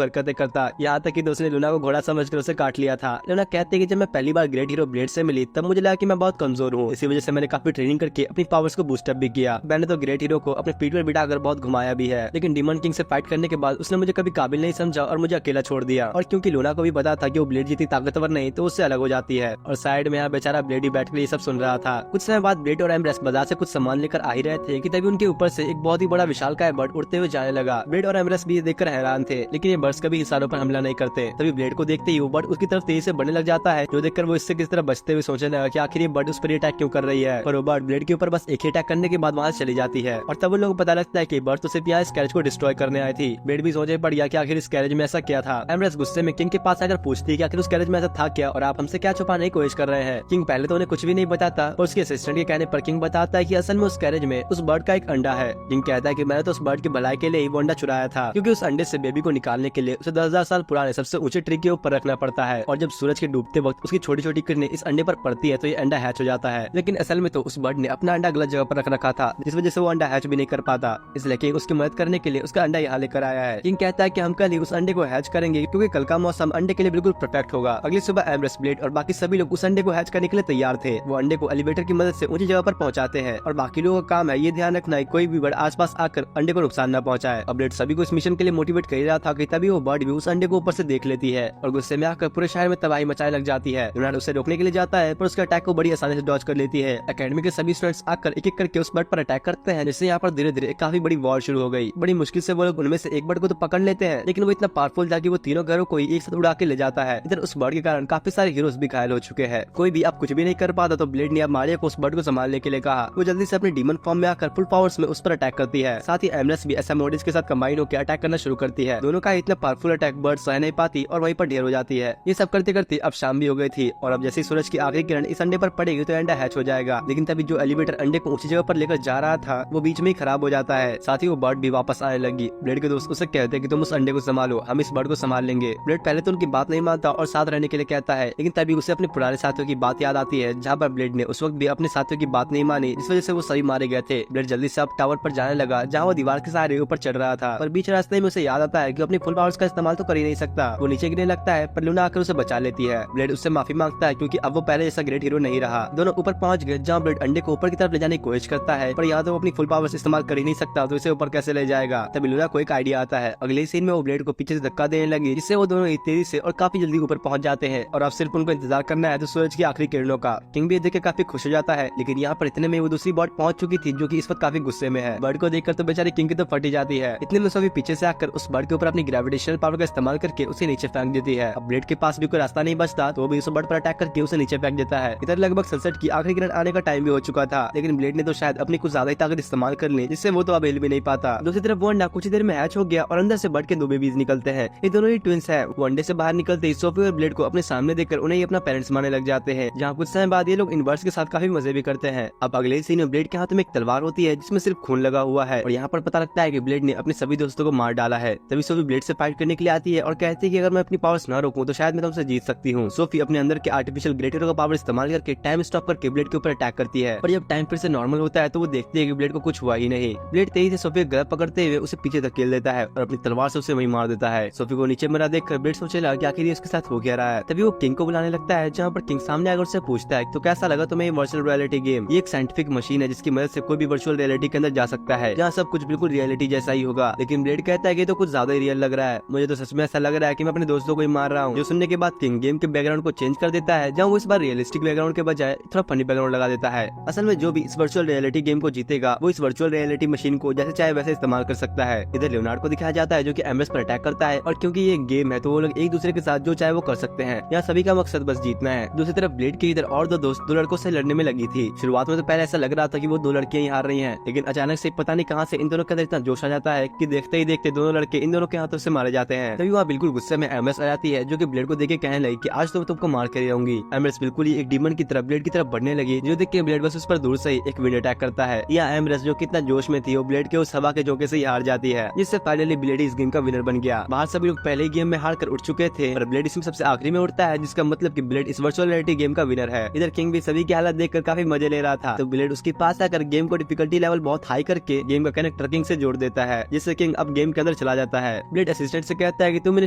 हरकतें करता, यहाँ तक कि दोस्त ने लियोना को घोड़ा समझकर उसे काट लिया था। लियोना कहती है कि जब मैं पहली बार ग्रेट हीरो ब्लेड से मिली तब मुझे लगा कि मैं बहुत कमजोर हूँ, इसी वजह से मैंने काफी ट्रेनिंग करके अपनी पावर्स को बूस्टअप भी किया। मैंने तो ग्रेट हीरो को अपने पीठ पर बिठाकर बहुत घुमाया भी है, लेकिन डीमन किंग से फाइट करने के बाद उसने मुझे कभी काबिल नहीं समझा और मुझे अकेला छोड़ दिया। और क्योंकि लियोना को भी पता था कि वो ब्लेड जितनी ताकतवर नहीं तो उससे अलग हो जाती है। और साइड में यहाँ बेचारा ब्लेड ही बैठकर ये सब सुन रहा था। कुछ समय बाद ब्लेड और एम्ब्रेस बाजार से कुछ सामान लेकर आ ही रहे थे कि तभी उनके ऊपर से एक बहुत ही बड़ा विशालकाय बर्ड उड़ते हुए जाने लगा। ब्लेड और एम्ब्रेस भी ये देखकर हैरान थे, लेकिन ये बर्ड्स कभी इंसानों पर हमला नहीं करते। तभी ब्लेड को देखते ही वो बर्ड उसकी तरफ तेजी से बढ़ने लग जाता है, जो देखकर वो इससे किस तरह बचते हुए सोचने लगा कि आखिर ये बर्ड उस पर अटैक क्यों कर रही है। पर वो बर्ड ब्लेड के ऊपर बस एक ही अटैक करने के बाद वहाँ चली जाती है और तब उन लोगों को पता लगता है कि बर्ड तो सिर्फ यहाँ इस कैरेज को डिस्ट्रॉय करने आई थी। ब्लेड भी सोचे पड़ गया कि आखिर इस कैरेज में ऐसा क्या था। एम्ब्रेस गुस्से में किंग के पास आकर पूछती है कि आखिर उस कैरेज में ऐसा था क्या और आप हमसे क्या छुपाने की कोशिश कर रहे हैं। किंग पहले तो उन्हें कुछ भी नहीं बताता और उसके असिस्टेंट के कहने पर किंग बताता है कि असल में उस कैरेज में उस बर्ड का एक अंडा है। किंग कहता है कि मैंने तो उस बर्ड की भलाई के लिए ही वो अंडा चुराया था, क्योंकि उस अंडे से बेबी को निकालने के लिए उसे 10,000 साल पुराने सबसे ऊंचे ट्री के ऊपर रखना पड़ता है और जब सूरज के डूबते वक्त उसकी छोटी छोटी किरणें इस अंडे पर पड़ती है तो ये अंडा हैच हो जाता है। लेकिन असल में तो उस बर्ड ने अपना अंडा गलत जगह पर रख रखा था, जिस वजह से वो अंडा हैच भी नहीं कर पाता। इसलिए किंग उसकी मदद करने के लिए उसका अंडा यहाँ लेकर आया है। किंग कहता है कि हम कल ही उस अंडे को हैच करेंगे क्योंकि कल का मौसम अंडे के लिए बिल्कुल परफेक्ट होगा। अगली सुबह एम्ब्रेस, ब्लेड और बाकी सभी लोग उस अंडे को हैच करने के लिए तैयार थे। वो अंडे को एलिवेटर की मदद से ऊंची जगह पर पहुंचाते हैं और बाकी लोगों का काम है ये ध्यान रखना है कोई भी बर्ड आसपास आकर अंडे को नुकसान न पहुंचाए। अब ब्लेड सभी को इस मिशन के लिए मोटिवेट कर रहा था कि तभी वो बर्ड भी उस अंडे को ऊपर से देख लेती है और गुस्से में आकर पूरे शहर में तबाही मचाने लग जाती है। लियोना उसे रोकने के लिए जाता है पर उसके अटैक को बड़ी आसानी से डॉज कर लेती है। एकेडमी के सभी स्टूडेंट्स आकर एक एक करके उस बर्ड पर अटैक करते हैं, जिससे यहाँ पर धीरे धीरे काफी बड़ी वॉर शुरू हो गई। बड़ी मुश्किल से वो लोग उनमें से एक बर्ड को तो पकड़ लेते हैं, लेकिन वो इतना पावरफुल था कि वो तीनों घरों को एक साथ उड़ा के ले जाता है। इधर उस बर्ड के कारण काफी सारे हीरोज भी घायल हो चुके हैं। कोई भी अब कुछ भी नहीं कर पाता तो ब्लेड ने अब मारिया को उस बर्ड को संभालने के लिए कहा। वो जल्दी से अपने डीमन फॉर्म में आकर फुल पावर्स में उस पर अटैक करती है। साथ ही एम्ब्रेस भी एसएमओडीज के साथ कंबाइन होकर अटैक करना शुरू करती है। दोनों का इतना पावरफुल अटैक बर्ड सह नहीं पाती और वहीं पर ढेर हो जाती है। ये सब करते करते अब शाम भी हो गई थी और अब जैसे सूरज की आखिरी किरण इस अंडे पर पड़ेगी तो अंडा हैच हो जाएगा। लेकिन तभी जो एलिवेटर अंडे को ऊंची जगह पर लेकर जा रहा था वो बीच में ही खराब हो जाता है। साथ ही वो बर्ड भी वापस आने लगी। ब्लेड के दोस्त उसे कहते हैं कि तुम उस अंडे को संभालो, हम इस बर्ड को संभाल लेंगे। ब्लेड पहले तो उनकी बात नहीं मानता और साथ रहने के लिए कहता है, लेकिन तभी उसे अपने पुराने साथियों की बात याद आती है जहाँ पर ब्लेड ने उस वक्त भी अपने साथियों की बात नहीं मानी, जिस वजह से वो सभी मारे गए थे। ब्लेड जल्दी से अब टावर पर जाने लगा जहाँ वो दीवार के सहारे ऊपर चढ़ रहा था, पर बीच रास्ते में उसे याद आता है कि अपनी फुल पावर्स का इस्तेमाल तो कर ही नहीं सकता। वो नीचे गिरने लगता है पर लियोना आकर उसे बचा लेती है। ब्लेड उससे माफी मांगता है क्योंकि अब वो पहले जैसा ग्रेट हीरो नहीं रहा। दोनों ऊपर पहुंच गए जहाँ ब्लेड अंडे को ऊपर की तरफ ले जाने की कोशिश करता है, पर यहाँ तो वो अपनी फुल पावर्स इस्तेमाल कर ही नहीं सकता तो इसे ऊपर कैसे ले जाएगा। तभी लियोना को एक आइडिया आता है। अगले सीन में वो ब्लेड को पीछे से धक्का देने लगी, जिससे वो दोनों तेजी से और काफी जल्दी ऊपर पहुंच जाते हैं और अब सिर्फ उनको इंतजार करना है तो सूरज की आखिरी किरणों का। किंग भी देख के काफी खुश हो जाता है, लेकिन यहाँ पर इतने में वो दूसरी बर्ड पहुंच चुकी थी जो कि इस वक्त काफी गुस्से में है। बर्ड को देखकर तो बेचारी किंग की तो फटी जाती है। इतने में सोफी पीछे से आकर उस बर्ड के ऊपर अपनी ग्रेविटेशनल पावर का इस्तेमाल करके उसे नीचे फेंक देती है। अब ब्लेड के पास भी कोई रास्ता नहीं बचता तो वो भी उस बर्ड पर अटैक करके उसे नीचे फेंक देता है। इधर लगभग सनसेट की आखिरी किरण आने का टाइम भी हो चुका था, लेकिन ब्लेड ने तो शायद अपनी कुछ ज्यादा ही ताकत इस्तेमाल कर ली, जिससे वो तो अब हिल भी नहीं पाता। दूसरी तरफ वो अंडा कुछ देर में हैच हो गया और अंदर से बर्ड के 2 बेबीज निकलते हैं। ये दोनों ही ट्विंस है। वो अंडे से बाहर निकलते ही सोफी और ब्लेड को अपने सामने देखकर उन्हें ही अपना पेरेंट्स मानने लग जाते हैं, जहाँ कुछ समय बाद ये लोग इन बर्ड्स के साथ काफी मजे भी करते हैं। अब अगले सीन में ब्लेड के हाथ में एक तलवार होती है जिसमें सिर्फ खून लगा हुआ है और यहाँ पर पता लगता है कि ब्लेड ने अपने सभी दोस्तों को मार डाला है। तभी सोफी ब्लेड से फाइट करने के लिए आती है और कहती है कि अगर मैं अपनी पावर्स न रोकूं तो शायद मैं तुमसे जीत सकती हूँ। सोफी अपने अंदर के आर्टिफिशियल ग्रेट हीरो का पावर इस्तेमाल करके टाइम स्टॉप करके ब्लेड के ऊपर अटैक करती है। पर जब टाइम फिर से नॉर्मल होता है तो वो देखती है कि ब्लेड को कुछ हुआ ही नहीं। ब्लेड तेजी से सोफी का गला पकड़ते हुए उसे पीछे धकेल देता है और अपनी तलवार से उसे वहीं मार देता है। सोफी को नीचे मरा देखकर ब्लेड सोचने लगा कि आखिर उसके साथ हो क्या रहा है। तभी वो किंग को बुलाने लगता है, जहाँ पर किंग सामने आकर उससे पूछता है तो कैसा लगा तुम्हें ये वर्चुअल रियलिटी गेम। ये एक साइंटिफिक मशीन है जिसकी मदद से कोई भी वर्चुअल रियलिटी के अंदर जा सकता है, जहाँ सब कुछ बिल्कुल रियलिटी जैसा ही होगा। लेकिन ब्लेड कहता है कि तो कुछ ज्यादा ही रियल लग रहा है, मुझे तो सच में ऐसा लग रहा है कि मैं अपने दोस्तों को ही मार रहा हूँ। जो सुनने के बाद किंग गेम के बैकग्राउंड को चेंज कर देता है, जहाँ वो इस बार रियलिस्टिक बैकग्राउंड के बजाय थोड़ा फनी बैकग्राउंड लगा देता है। असल में जो भी इस वर्चुअल रियलिटी गेम को जीतेगा वो इस वर्चुअल रियलिटी मशीन को जैसे चाहे वैसे इस्तेमाल कर सकता है। इधर लियोनार्ड को दिखाया जाता है जो कि एम्ब्रेस पर अटैक करता है, और क्योंकि ये गेम है तो वो लोग एक दूसरे के साथ जो चाहे वो कर सकते हैं। यहाँ सभी का मकसद बस जीतना है। दूसरी तरफ ब्लेड के इधर और दो दोस्त दो लड़कों से लड़ने में लगी थी। शुरुआत में तो पहले ऐसा लग रहा था कि वो दो लड़कियां ही हार रही हैं, लेकिन अचानक से पता नहीं कहां से इन दोनों के अंदर इतना जोश आ जाता है कि देखते ही देखते दोनों लड़के इन दोनों के हाथों से मारे जाते हैं। तभी वहाँ बिल्कुल गुस्से में एम्ब्रेस आ जाती है, जो कि ब्लेड को देख के कहने लगी कि आज तो मैं तुमको मार कर ही रहूंगी। एम्ब्रेस बिल्कुल ही एक डीमन की तरफ ब्लेड की तरफ बढ़ने लगी, जो देख के ब्लेड बस उस पर दूर से ही एक विंड अटैक करता है। या एम्ब्रेस जो कितना जोश में थी वो ब्लेड के उस हवा के झोंके से ही हार जाती है, जिससे फाइनली ब्लेड इस गेम का विनर बन गया। बाहर सभी लोग पहले ही गेम में हार कर उठ चुके थे और ब्लेड इसमें सबसे आखिरी में उठता है, जिसका मतलब कि ब्लेड इस वर्चुअल रियलिटी गेम का विनर है। इधर किंग भी सभी की हालत देखकर काफी मजे ले रहा था, तो ब्लेड उसके पास आकर गेम को डिफिकल्टी लेवल बहुत हाई करके गेम का कनेक्टर किंग से जोड़ देता है, जिससे किंग अब गेम के अंदर चला जाता है। ब्लेड असिस्टेंट से कहता है कि तुम इन्हें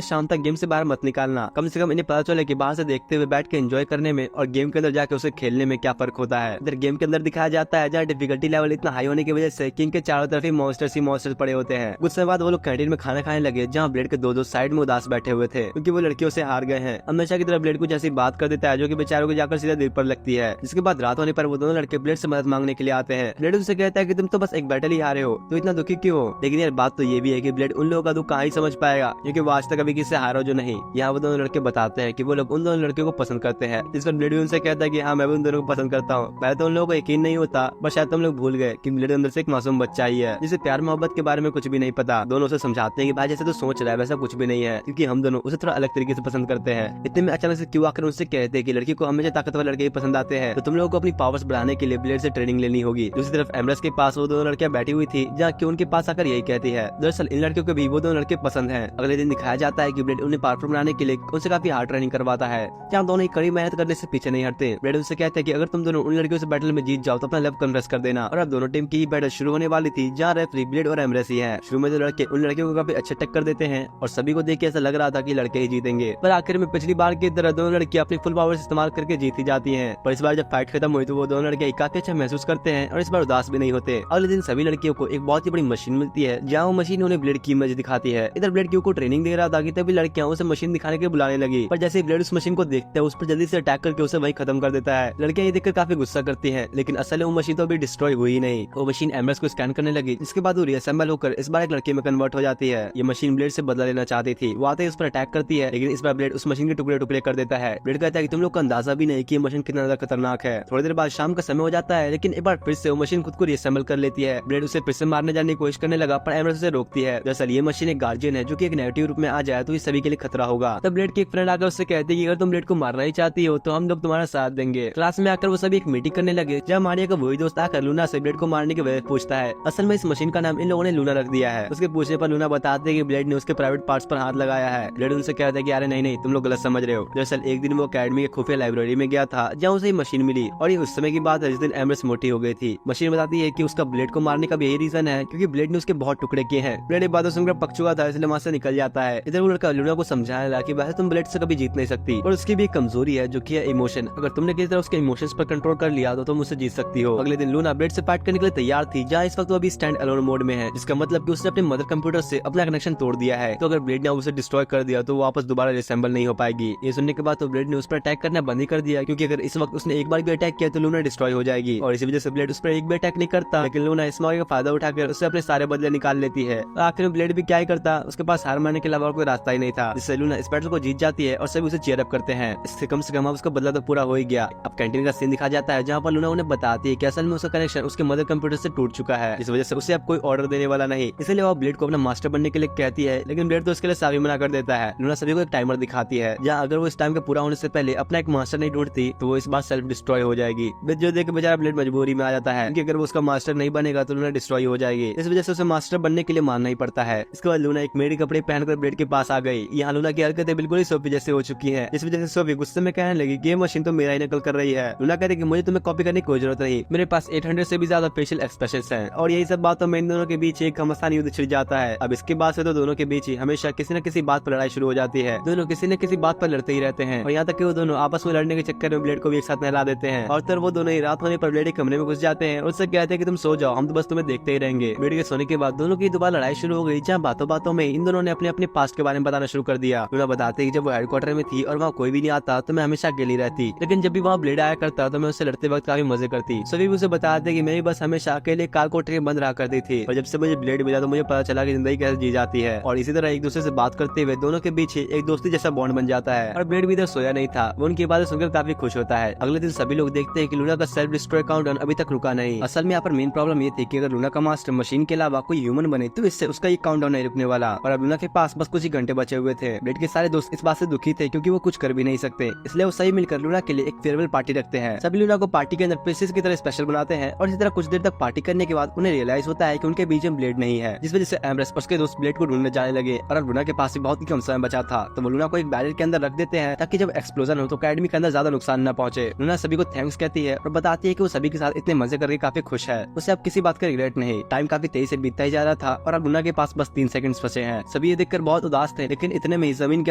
शाम तक गेम से बाहर मत निकालना, कम से कम इन्हें पता चले कि बाहर से देखते हुए बैठ के एंजॉय करने में और गेम के अंदर जाके उसे खेलने में क्या फर्क होता है। इधर गेम के अंदर दिखाया जाता है जहाँ डिफिकल्टी लेवल इतना हाई होने की वजह से किंग के चारों तरफ ही मॉन्स्टर्स पड़े होते हैं। कुछ समय बाद वो लोग कैंटीन में खाना खाने लगे, जहाँ ब्लेड के दो दो साइड में उदास बैठे हुए थे क्योंकि वो लड़कियों से हार गए हैं। हमेशा की तरह ब्लेड कुछ ऐसी बात कर देता है जो कि बेचारों को जाकर सीधा दिल पर लगती है। जिसके बाद रात होने पर वो दोनों लड़के ब्लेड से मदद मांगने के लिए आते हैं। ब्लेड उनसे कहता है कि तुम तो बस एक बैटल ही हारे हो, तो इतना दुखी क्यों हो। लेकिन यार बात तो ये भी है कि ब्लेड उन लोगों का दुख कहाँ ही समझ पाएगा, क्योंकि वो आज तक अभी किससे हारा जो नहीं। यहाँ वो दोनों लड़के बताते हैं कि वो लोग उन दोनों लड़कियों को पसंद करते हैं, जिस पर ब्लेड भी उनसे कहता है कि हाँ मैं भी उन दोनों को पसंद करता हूँ। पहले तो उन लोगों को यकीन नहीं होता, बस शायद तुम लोग भूल गए कि ब्लेड अंदर से एक मासूम बच्चा ही है जिसे प्यार मोहब्बत के बारे में कुछ भी नहीं पता। दोनों उसे समझाते हैं कि भाई जैसे तो सोच रहा है वैसा कुछ भी नहीं है, क्योंकि हम दोनों उसे थोड़ा अलग तरीके से पसंद करते हैं। इतने में अचानक से क्यों आकर उनसे कहते हैं कि लड़की को हमेशा ताकतवर लड़के ही पसंद आते हैं, तो तुम लोगों को अपनी पावर्स बढ़ाने के लिए ब्लेड से ट्रेनिंग लेनी होगी। दूसरी तरफ एम्ब्रेस के पास वो दोनों लड़कियां बैठी हुई थी, जहाँ कि उनके पास आकर यही कहती है। दरअसल इन लड़कियों को भी वो दोनों लड़के पसंद हैं। अगले दिन दिखाया जाता है कि ब्लेड उन्हें पावरफुल बनाने के लिए उनसे काफी हार्ड ट्रेनिंग करवाता है, जहाँ दोनों ही कड़ी मेहनत करने से पीछे नहीं हटते। ब्लेड उनसे कहते हैं कि अगर तुम दोनों उन लड़कियों से बैटल में जीत जाओ तो अपना लेवल कन्वर्स कर देना। और अब दोनों टीम की ही बैटल शुरू होने वाली थी, जहाँ रेफरी ब्लेड और एम्ब्रेस ही है। शुरू में तो लड़के उन लड़कियों को काफी अच्छे टक्कर देते हैं और सभी को देख के ऐसा लग रहा था कि लड़के ही जीतेंगे, पर आखिर में पिछली बार की तरह दोनों लड़कियां अपनी फुल पावर्स इस्तेमाल करके जीत ही जाती हैं। पर इस बार जब फाइट खत्म हुई तो वो दोनों लड़के काफी अच्छा महसूस करते हैं और इस बार उदास भी नहीं होते। अगले दिन सभी लड़कियों को एक बहुत ही बड़ी मशीन मिलती है, जहाँ वो मशीन उन्हें ब्लेड की इमेज दिखाती है। इधर ब्लेड क्यू को ट्रेनिंग दे रहा था कि तभी लड़कियां उसे मशीन दिखाने के बुलाने लगी, पर जैसे ब्लेड उस मशीन को देखता है उस पर जल्दी से अटैक करके उसे वही खत्म कर देता है। लड़कियां ये देखकर काफी गुस्सा करती हैं, लेकिन असल में वो मशीन तो अभी डिस्ट्रॉय हुई ही नहीं। वो मशीन एम्ब्रेस को स्कैन करने लगी, जिसके बाद वो रीअसेंबल होकर इस बार एक लड़के में कन्वर्ट हो जाती है। ये मशीन ब्लेड से बदला लेना चाहती थी, वो आते ही उस पर अटैक करती है, लेकिन इस बार ब्लेड उस मशीन के टुकड़े टुकड़े कर देता है। ब्लेड कहता है कि तुम लोग को अंदाजा भी नहीं कि ये मशीन कितना ज्यादा खतरनाक है। थोड़ी देर बाद शाम का समय हो जाता है, लेकिन एक बार फिर से वो मशीन खुद को रीअसेंबल कर लेती है। ब्लेड उसे फिर से मारने जाने की कोशिश करने लगा, पर एम्ब्रेस उसे रोकती है। दरअसल ये मशीन एक गार्जियन है जो कि एक नेगेटिव रूप में आ जाए तो ये सभी के लिए खतरा होगा। तब ब्लेड की एक फ्रेंड आकर उससे कहती है कि अगर तुम ब्लेड को मारना ही चाहती हो तो हम लोग तुम्हारा साथ देंगे। क्लास में आकर वो सभी एक मीटिंग करने लगे, जब मारिया का वही दोस्त आकर लूना से ब्लेड को मारने की वजह पूछता है। असल में इस मशीन का नाम इन लोगों ने लूना रख दिया है। उसके पूछने पर लूना बताते हैं कि ब्लेड ने उसके प्राइवेट पार्ट्स पर हाथ लगाया है। ब्लेड उनसे कहता है कि अरे नहीं तुम लोग गलत समझ रहे हो। दरअसल एक दिन वो अकेडमी के खुफिया लाइब्रेरी में गया था, जहाँ उसे मशीन मिली, और ये उस समय की बात है जिस दिन एम्ब्रेस मोटी हो गई थी। मशीन बताती है कि उसका ब्लेड को मारने का भी यही रीजन है क्योंकि ब्लेड ने उसके बहुत टुकड़े किए हैं। ब्लेड एक बातों सुनकर पक चुका था, इसलिए वहाँ से निकल जाता है। इधर वो लड़का लूना को समझाने लगा कि वैसे तुम ब्लेड से कभी जीत नहीं सकती, और उसकी भी एक कमजोरी है जो कि है इमोशन। अगर तुमने किसी तरह उसके इमोशंस पर कंट्रोल कर लिया तो तुम उससे जीत सकती हो। अगले दिन लूना ब्लेड से फाइट करने के लिए तैयार थी, जहाँ इस वक्त वो अभी स्टैंड अलोन मोड में है, जिसका मतलब कि उसने अपने मदर कंप्यूटर से अपना कनेक्शन तोड़ दिया है। तो अगर ब्लेड ने उसे डिस्ट्रॉय कर दिया तो वो वापस दोबारा रिसेंबल नहीं हो पाएगी। ये सुनने के बाद तो ब्लेड ने उस पर अटैक करना बंद ही कर दिया, क्योंकि अगर इस वक्त उसने एक बार भी अटैक किया तो लूना डिस्ट्रॉय हो जाएगी, और इसी वजह से ब्लेड उस पर एक भी अटैक नहीं करता। लेकिन लूना इस मौके का फायदा उठाकर उससे अपने सारे बदले निकाल लेती है। आखिर में ब्लेड भी क्या ही करता, उसके पास हार मारने के अलावा कोई रास्ता ही नहीं था, जिससे लूना इस बैटल को जीत जाती है और सभी उसे चीयर अप करते हैं। इससे कम से कम उसका बदला तो पूरा हो ही गया। अब कैंटीन का सीन दिखा जाता है, जहाँ पर लूना उन्हें बताती है कि असल में उसका कनेक्शन उसके मदर कंप्यूटर से टूट चुका है, इस वजह से उसे अब कोई ऑर्डर देने वाला नहीं। इसलिए वो ब्लेड को अपना मास्टर बनने के लिए कहती है, लेकिन ब्लेड तो उसके लिए सावी मना कर देता है। लूना सभी को एक टाइमर दिखाती है, जहाँ अगर वो इस टाइम के पूरा होने से पहले अपना एक मास्टर नहीं ढूंढती तो वो इस बार सेल्फ डिस्ट्रॉय हो जाएगी। जो देख बेचारा ब्लेड मजबूरी में आ जाता है, क्योंकि अगर वो उसका मास्टर नहीं बनेगा तो लूना डिस्ट्रॉय हो जाएगी। इस वजह से उसे मास्टर बनने के लिए मानना ही पड़ता है। इसके बाद लूना एक मेरी कपड़े पहनकर ब्लेड के पास आ गई। यहाँ लूना की हरकतें बिल्कुल ही सोफी जैसे हो चुकी हैं, इस वजह से सोफी गुस्से में कहने लगी कि ये मशीन तो मेरा ही नकल कर रही है। लूना कहती कि मुझे तुम्हें कॉपी करने की कोई जरूरत नहीं, मेरे पास 800 से भी ज्यादा फेशियल एक्सप्रेशंस हैं। और यही सब बातों में इन दोनों के बीच एक घमासान युद्ध छिड़ जाता है। अब इसके बाद से तो दोनों के बीच ही हमेशा किसी न किसी बात पर लड़ाई शुरू हो जाती है। दोनों किसी न किसी बात पर लड़ते ही रहते हैं और यहाँ तक कि वो दोनों आपस में लड़ने के चक्कर में ब्लेड को भी एक साथ नहला देते हैं। और तब वो दोनों ही रात होने पर ब्लेड के कमरे में घुस जाते हैं और उससे कहते हैं कि तुम सो जाओ, हम तो बस तुम्हें देखते ही रहेंगे। ब्लेड के सोने के बाद दोनों की दोबारा लड़ाई शुरू हो गई, जहाँ बातों बातों में इन दोनों ने अपने अपने पास्ट के बारे में बताना शुरू कर दिया। लूना बताते कि जब वो हेडक्वार्टर में थी और वहाँ कोई भी नहीं आता तो मैं हमेशा अकेली रहती, लेकिन जब भी वहाँ ब्लेड आया करता तो मैं उससे लड़ते वक्त काफी मजे करती। सभी उसे बताते कि मैं भी बस हमेशा अकेले कार कोठरी में बंद रहा करती थी, और जब से मुझे ब्लेड मिला तो मुझे पता चला कि जिंदगी कैसे जी जाती है। और इसी तरह एक दूसरे से बात करते हुए दोनों के बीच एक दोस्ती जैसा बॉन्ड बन जाता है। और ब्लेड भी इधर सोया नहीं था, वो उनकी बातें सुनकर काफी खुश होता है। अगले दिन सभी लोग देखते हैं कि लूना का सेल्फ डिस्ट्रॉय काउंटडाउन अभी तक रुका नहीं। असल में यहाँ पर मेन प्रॉब्लम ये थी कि अगर लूना का मास्टर मशीन के अलावा कोई ह्यूमन बने तो इससे उसका ये काउंटडाउन नहीं रुकने वाला। और अब लूना के पास बस कुछ ही घंटे बचे हुए थे। ब्लेड के सारे दोस्त इस बात से दुखी थे क्योंकि वो कुछ कर भी नहीं सकते, इसलिए वो सही मिलकर लूना के लिए एक फेयरवेल पार्टी रखते हैं। सभी लूना को पार्टी के अंदर प्रिंसेस की तरह स्पेशल बनाते हैं और इसी तरह कुछ देर तक पार्टी करने के बाद उन्हें रियलाइज होता है कि उनके बीच में ब्लेड नहीं है, जिस वजह से एम्ब्रेस और उसके दोस्त ब्लेड को ढूंढने जाने लगे। और अब लूना के पास बहुत ही कम समय बचा था तो वो लूना को एक बैरियर के अंदर रख देते हैं ताकि जब एक्सप्लोजन हो तो अकेडमी के अंदर ज्यादा नुकसान न पहुंचे। लूना सभी को थैंक्स कहती है और बताती है कि वो सभी के साथ इतने मजे करके काफी खुश है, उसे अब किसी बात का रिग्रेट नहीं। टाइम काफी तेजी से बीतता ही जा रहा था और अब लूना के पास बस 3 सेकंड्स बचे हैं। सभी ये देखकर बहुत उदास थे, लेकिन इतने में ही जमीन के